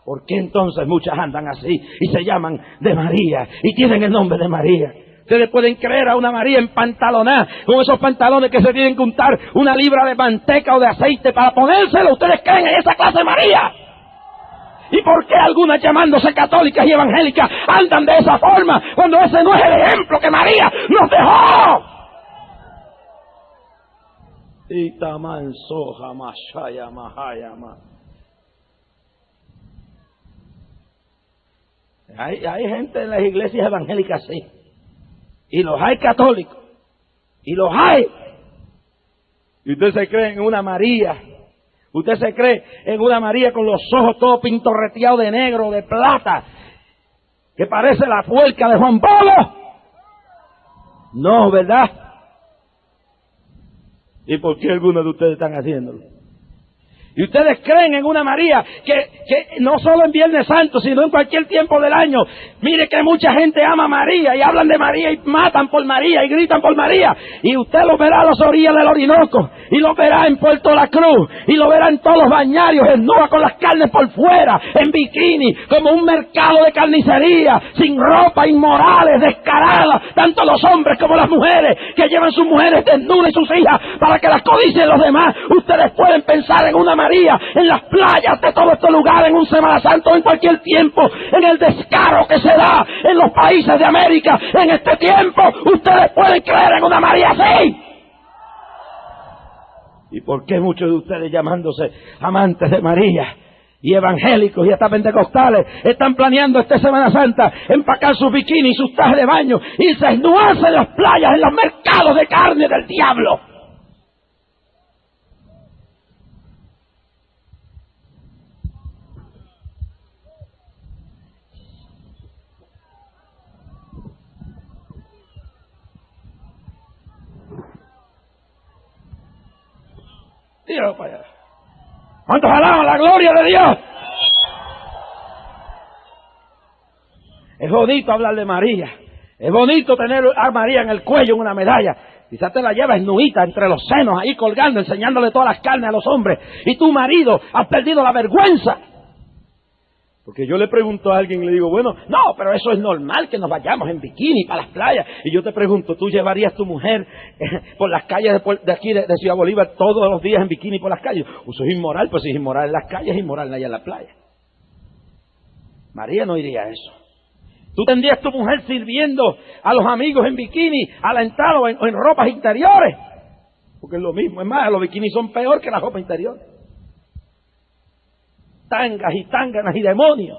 ¿Por qué entonces muchas andan así y se llaman de María y tienen el nombre de María? Ustedes pueden creer a una María empantalonada, con esos pantalones que se tienen que untar una libra de manteca o de aceite para ponérselo. ¿Ustedes creen en esa clase de María? ¿Y por qué algunas llamándose católicas y evangélicas andan de esa forma cuando ese no es el ejemplo que María nos dejó? Itaman soja mashaya mahayama. Hay gente en las iglesias evangélicas así. Y los hay católicos. Y los hay. Y usted se cree en una María. Usted se cree en una María con los ojos todos pintorreteados de negro, de plata, que parece la puerca de Juan Pablo. No, ¿verdad? ¿Y por qué algunos de ustedes están haciéndolo? Y ustedes creen en una María que no solo en Viernes Santo, sino en cualquier tiempo del año. Mire que mucha gente ama a María y hablan de María y matan por María y gritan por María. Y usted lo verá a las orillas del Orinoco y lo verá en Puerto La Cruz y lo verá en todos los bañarios, desnuda con las carnes por fuera, en bikini, como un mercado de carnicería, sin ropa, inmorales, descaradas, tanto los hombres como las mujeres, que llevan sus mujeres desnudas y sus hijas para que las codicien los demás. Ustedes pueden pensar en una María en las playas de todo este lugar, en un Semana Santo, en cualquier tiempo, en el descaro que se da en los países de América en este tiempo. Ustedes pueden creer en una María así. ¿Y por qué muchos de ustedes, llamándose amantes de María y evangélicos y hasta pentecostales, están planeando esta Semana Santa empacar sus bikinis, sus trajes de baño y desnudarse en las playas, en los mercados de carne del diablo? Tíralo para allá. ¿Cuántos alaban la gloria de Dios? Es bonito hablar de María. Es bonito tener a María en el cuello en una medalla. Quizás te la llevas nuita entre los senos ahí colgando, enseñándole todas las carnes a los hombres. Y tu marido has perdido la vergüenza. Porque yo le pregunto a alguien y le digo, bueno, no, pero eso es normal que nos vayamos en bikini para las playas. Y yo te pregunto, ¿tú llevarías a tu mujer por las calles de aquí de Ciudad Bolívar todos los días en bikini por las calles? Eso es inmoral, pues si es inmoral en las calles, es inmoral allá en la playa. María no iría a eso. ¿Tú tendrías tu mujer sirviendo a los amigos en bikini a la entrada o en ropas interiores? Porque es lo mismo, es más, los bikinis son peor que la ropa interior. Tangas y tánganas y demonios.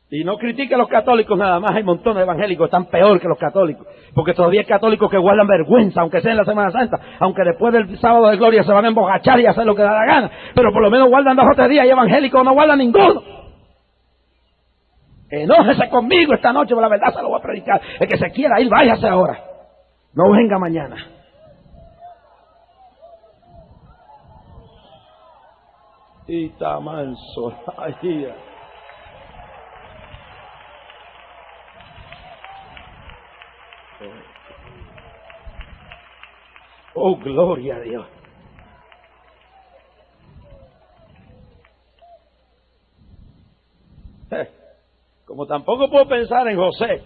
Y no critique a los católicos nada más, hay montones de evangélicos que están peor que los católicos, porque todavía hay católicos que guardan vergüenza, aunque sea en la Semana Santa, aunque después del sábado de gloria se van a embogachar y hacer lo que da la gana, pero por lo menos guardan 2 o 3 días, y evangélicos no guardan ninguno. Enójese conmigo esta noche, por la verdad se lo voy a predicar. El que se quiera ir, váyase ahora, no venga mañana. Y está manso. Ay, oh, gloria a Dios. Como tampoco puedo pensar en José,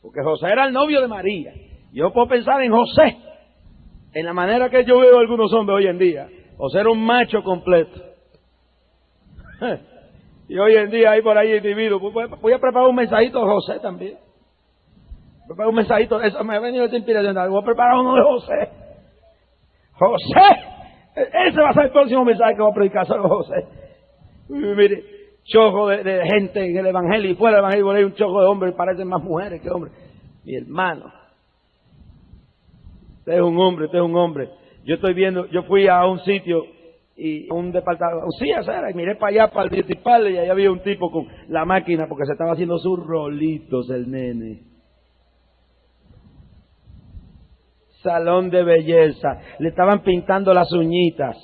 porque José era el novio de María. Yo puedo pensar en José, en la manera que yo veo a algunos hombres hoy en día, o ser un macho completo. Y hoy en día hay por ahí individuos. Voy a preparar un mensajito de José también. Preparar un mensajito, eso me ha venido esta inspiración. Voy a preparar uno de José. José, ese va a ser el próximo mensaje que voy a predicar sobre José. Mire, chojo de gente en el evangelio y fuera del evangelio, por ahí un chojo de hombres, parecen más mujeres que hombres. Mi hermano, usted es un hombre, usted es un hombre. Yo fui a un sitio y un departamento, sí, y miré para allá, para el beauty parlor, y ahí había un tipo con la máquina porque se estaba haciendo sus rolitos el nene. Salón de belleza, le estaban pintando las uñitas,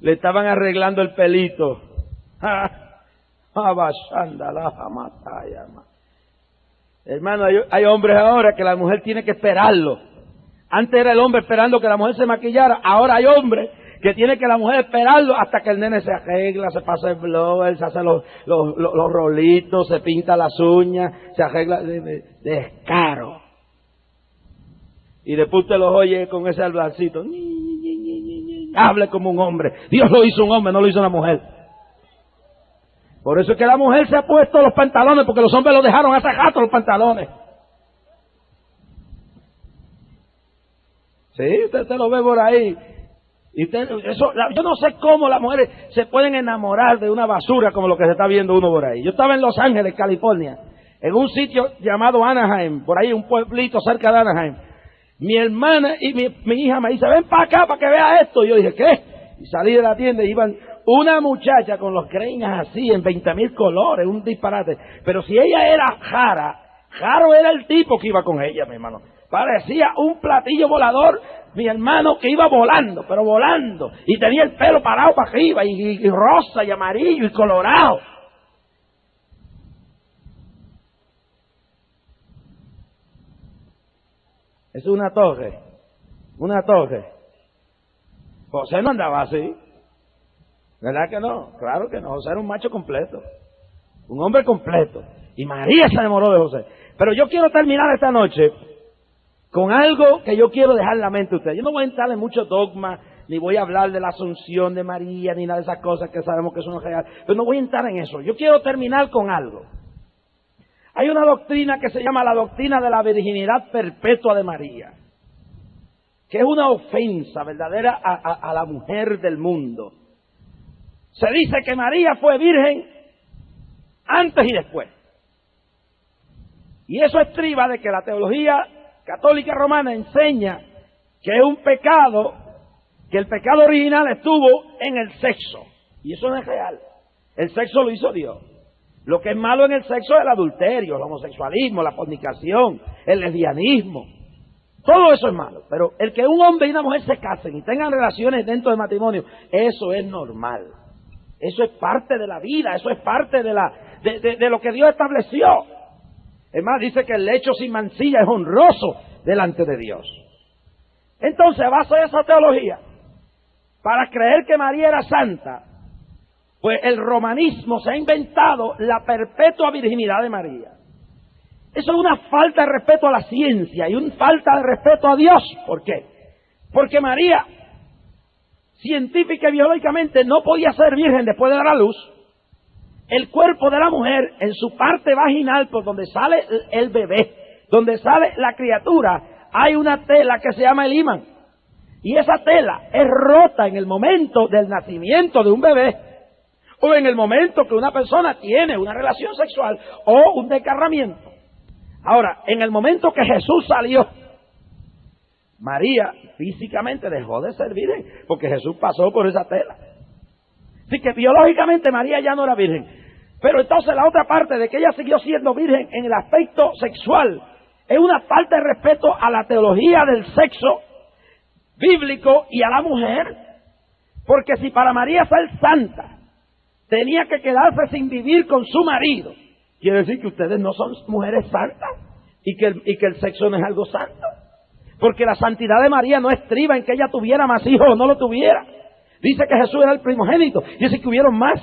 le estaban arreglando el pelito. Hermano, hay hombres ahora que la mujer tiene que esperarlo. Antes era el hombre esperando que la mujer se maquillara, ahora hay hombres que tiene que la mujer esperarlo hasta que el nene se arregla, se pasa el blower, se hace los rolitos, se pinta las uñas, se arregla, descaro. Y después usted los oye con ese hablarcito. Hable como un hombre. Dios lo hizo un hombre, no lo hizo una mujer. Por eso es que la mujer se ha puesto los pantalones, porque los hombres los dejaron hace rato los pantalones. Sí, usted lo ve por ahí. Y yo no sé cómo las mujeres se pueden enamorar de una basura como lo que se está viendo uno por ahí. Yo estaba en Los Ángeles, California, en un sitio llamado Anaheim, por ahí un pueblito cerca de Anaheim. Mi hermana y mi hija me dice, ven para acá para que vea esto. Y yo dije, ¿qué? Y salí de la tienda y iban una muchacha con los greñas así en 20,000 colores, un disparate. Pero si ella era Jaro era el tipo que iba con ella, mi hermano. Parecía un platillo volador, mi hermano, que iba volando, pero volando. Y tenía el pelo parado para arriba, y rosa, y amarillo, y colorado. Es una torre. José no andaba así. ¿Verdad que no? Claro que no. José era un macho completo. Un hombre completo. Y María se enamoró de José. Pero yo quiero terminar esta noche con algo que yo quiero dejar en la mente de ustedes. Yo no voy a entrar en mucho dogma, ni voy a hablar de la asunción de María, ni nada de esas cosas que sabemos que son reales. Pero no voy a entrar en eso. Yo quiero terminar con algo. Hay una doctrina que se llama la doctrina de la virginidad perpetua de María, que es una ofensa verdadera a la mujer del mundo. Se dice que María fue virgen antes y después. Y eso estriba de que la teología católica romana enseña que es un pecado, que el pecado original estuvo en el sexo. Y eso no es real. El sexo lo hizo Dios. Lo que es malo en el sexo es el adulterio, el homosexualismo, la fornicación, el lesbianismo. Todo eso es malo. Pero el que un hombre y una mujer se casen y tengan relaciones dentro del matrimonio, eso es normal. Eso es parte de la vida, eso es parte de lo que Dios estableció. Es más, dice que el lecho sin mancilla es honroso delante de Dios. Entonces, a base de esa teología, para creer que María era santa, pues el romanismo se ha inventado la perpetua virginidad de María. Eso es una falta de respeto a la ciencia y una falta de respeto a Dios. ¿Por qué? Porque María, científica y biológicamente, no podía ser virgen después de dar a luz. El cuerpo de la mujer, en su parte vaginal, por donde sale el bebé, donde sale la criatura, hay una tela que se llama el himen. Y esa tela es rota en el momento del nacimiento de un bebé, o en el momento que una persona tiene una relación sexual o un desgarramiento. Ahora, en el momento que Jesús salió, María físicamente dejó de ser virgen, porque Jesús pasó por esa tela. Así que biológicamente María ya no era virgen. Pero entonces la otra parte de que ella siguió siendo virgen en el aspecto sexual es una falta de respeto a la teología del sexo bíblico y a la mujer. Porque si para María ser santa tenía que quedarse sin vivir con su marido, quiere decir que ustedes no son mujeres santas y que el sexo no es algo santo. Porque la santidad de María no estriba en que ella tuviera más hijos o no lo tuviera. Dice que Jesús era el primogénito, dice que hubieron más.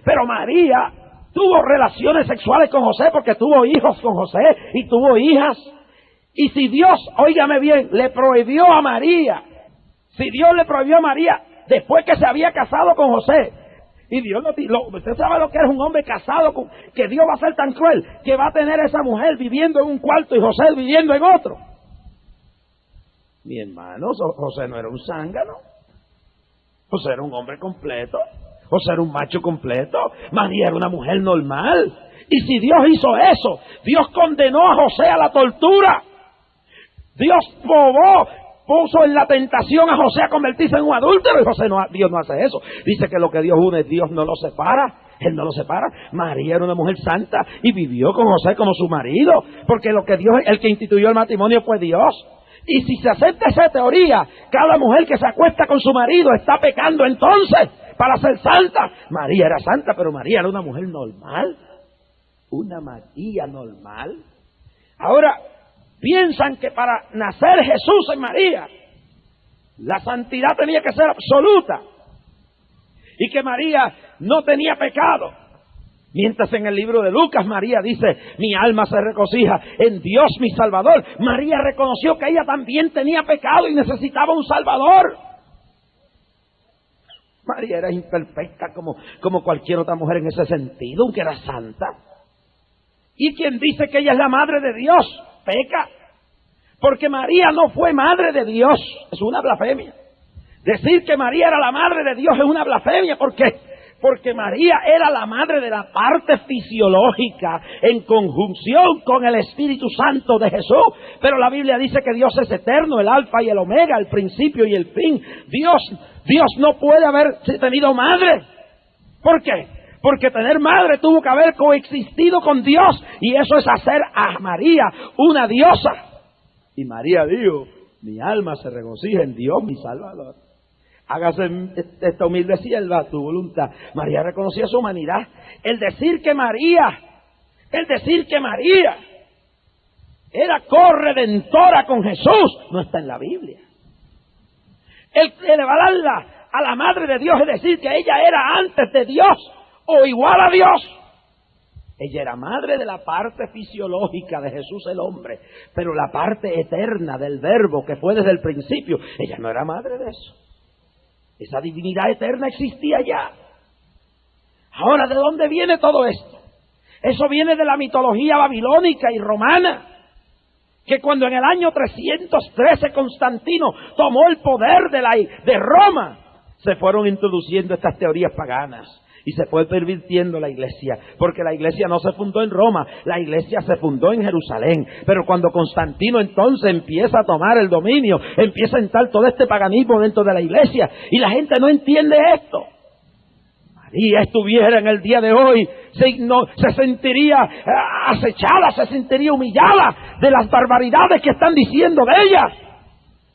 Pero María tuvo relaciones sexuales con José porque tuvo hijos con José y tuvo hijas. Y si Dios, óigame bien, le prohibió a María, si Dios le prohibió a María después que se había casado con José, y Dios usted sabe lo que es un hombre casado, que Dios va a ser tan cruel, que va a tener esa mujer viviendo en un cuarto y José viviendo en otro. Mi hermano, José no era un zángano, José era un hombre completo, José era un macho completo, María era una mujer normal. Y si Dios hizo eso, Dios condenó a José a la tortura, Dios puso en la tentación a José a convertirse en un adúltero, y Dios no hace eso. Dice que lo que Dios une, Dios no lo separa. Él no lo separa. María era una mujer santa y vivió con José como su marido, porque el que instituyó el matrimonio fue Dios. Y si se acepta esa teoría, cada mujer que se acuesta con su marido está pecando entonces para ser santa. María era santa, pero María era una mujer normal, una María normal. Ahora, piensan que para nacer Jesús en María, la santidad tenía que ser absoluta y que María no tenía pecado. Mientras en el libro de Lucas María dice, mi alma se regocija en Dios mi Salvador. María reconoció que ella también tenía pecado y necesitaba un Salvador. María era imperfecta como cualquier otra mujer en ese sentido, aunque era santa. Y quien dice que ella es la madre de Dios, peca, porque María no fue madre de Dios, es una blasfemia. Decir que María era la madre de Dios es una blasfemia. ¿Por qué? Porque María era la madre de la parte fisiológica en conjunción con el Espíritu Santo de Jesús. Pero la Biblia dice que Dios es eterno, el alfa y el omega, el principio y el fin. Dios no puede haber tenido madre. ¿Por qué? Porque tener madre tuvo que haber coexistido con Dios, y eso es hacer a María una diosa. Y María dijo, mi alma se regocija en Dios mi Salvador. Hágase esta humilde sierva tu voluntad. María reconocía su humanidad. El decir que María era corredentora con Jesús no está en la Biblia. El elevarla a la madre de Dios es decir que ella era antes de Dios o igual a Dios. Ella era madre de la parte fisiológica de Jesús el hombre, pero la parte eterna del verbo que fue desde el principio, ella no era madre de eso. Esa divinidad eterna existía ya. Ahora, ¿de dónde viene todo esto? Eso viene de la mitología babilónica y romana, que cuando en el año 313 Constantino tomó el poder de Roma, se fueron introduciendo estas teorías paganas y se fue pervirtiendo la iglesia, porque la iglesia no se fundó en Roma, la iglesia se fundó en Jerusalén. Pero cuando Constantino entonces empieza a tomar el dominio, empieza a entrar todo este paganismo dentro de la iglesia, y la gente no entiende esto. María estuviera en el día de hoy, se sentiría acechada, se sentiría humillada de las barbaridades que están diciendo de ella.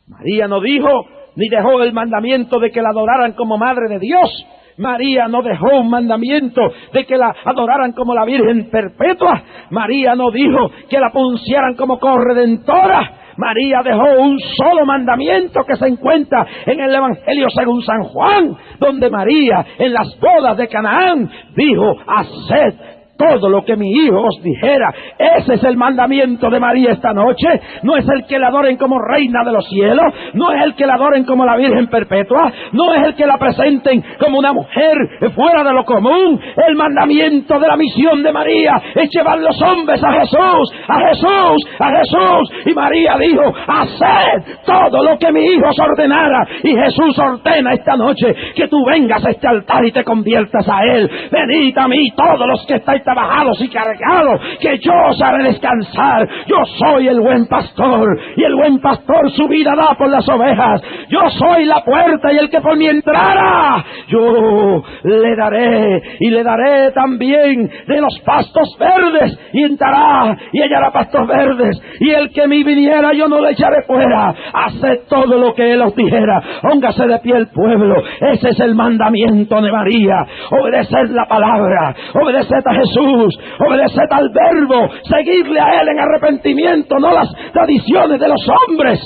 María no dijo ni dejó el mandamiento de que la adoraran como madre de Dios. María no dejó un mandamiento de que la adoraran como la Virgen Perpetua. María no dijo que la punciaran como corredentora. María dejó un solo mandamiento que se encuentra en el Evangelio según San Juan, donde María en las bodas de Canaán dijo, haced todo lo que mi hijo os dijera. Ese es el mandamiento de María esta noche. No es el que la adoren como reina de los cielos, no es el que la adoren como la Virgen Perpetua, no es el que la presenten como una mujer fuera de lo común. El mandamiento de la misión de María es llevar los hombres a Jesús, a Jesús, a Jesús. Y María dijo, haced todo lo que mi hijo os ordenara. Y Jesús ordena esta noche que tú vengas a este altar y te conviertas a Él. Venid a mí todos los que estáis trabajados y cargados, que yo os haré descansar. Yo soy el buen pastor, y el buen pastor su vida da por las ovejas. Yo soy la puerta, y el que por mí entrara, yo le daré, y le daré también de los pastos verdes, y entrará y hallará pastos verdes. Y el que me viniera, yo no le echaré fuera. Haced todo lo que Él os dijera. Póngase de pie el pueblo. Ese es el mandamiento de María. Obedeced la palabra, obedeced a Jesús, obedeced al verbo, seguirle a Él en arrepentimiento, no las tradiciones de los hombres.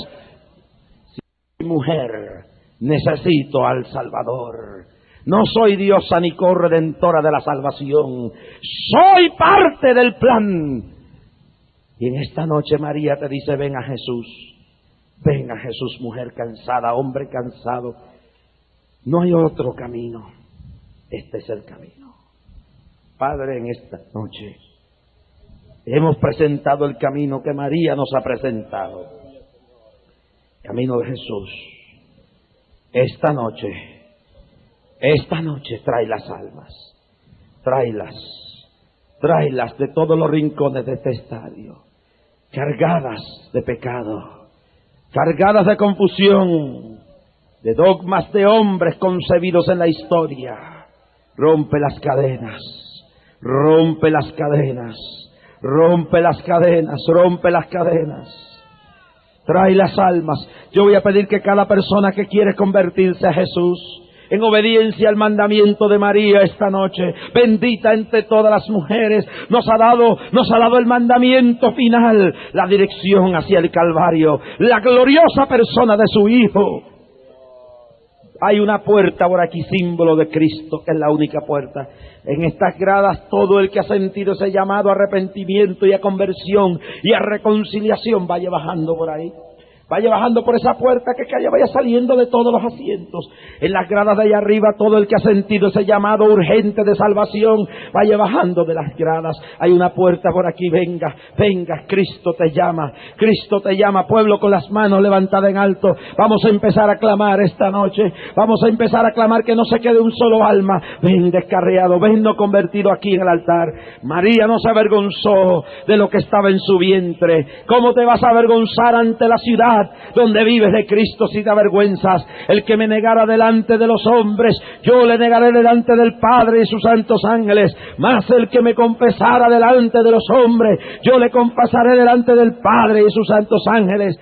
Si mujer, necesito al Salvador. No soy diosa ni corredentora de la salvación. Soy parte del plan. Y en esta noche María te dice, ven a Jesús. Ven a Jesús, mujer cansada, hombre cansado. No hay otro camino. Este es el camino. Padre, en esta noche hemos presentado el camino que María nos ha presentado. Camino de Jesús. Esta noche trae las almas. Tráelas de todos los rincones de este estadio, cargadas de pecado, cargadas de confusión, de dogmas de hombres concebidos en la historia. Rompe las cadenas, rompe las cadenas, rompe las cadenas, rompe las cadenas. Trae las almas. Yo voy a pedir que cada persona que quiere convertirse a Jesús, en obediencia al mandamiento de María esta noche, bendita entre todas las mujeres, nos ha dado el mandamiento final, la dirección hacia el Calvario, la gloriosa persona de su Hijo. Hay una puerta por aquí, símbolo de Cristo, que es la única puerta. En estas gradas, todo el que ha sentido ese llamado a arrepentimiento y a conversión y a reconciliación, vaya bajando por ahí. Vaya bajando por esa puerta que vaya saliendo de todos los asientos. En las gradas de allá arriba, todo el que ha sentido ese llamado urgente de salvación, vaya bajando de las gradas. Hay una puerta por aquí, venga, venga, Cristo te llama, pueblo con las manos levantadas en alto. Vamos a empezar a clamar esta noche, vamos a empezar a clamar que no se quede un solo alma. Ven descarriado, ven no convertido aquí en el altar. María no se avergonzó de lo que estaba en su vientre. ¿Cómo te vas a avergonzar ante la ciudad donde vives de Cristo si te avergüenzas? El que me negara delante de los hombres, yo le negaré delante del Padre y sus santos ángeles. Mas el que me confesara delante de los hombres, yo le confesaré delante del Padre y sus santos ángeles.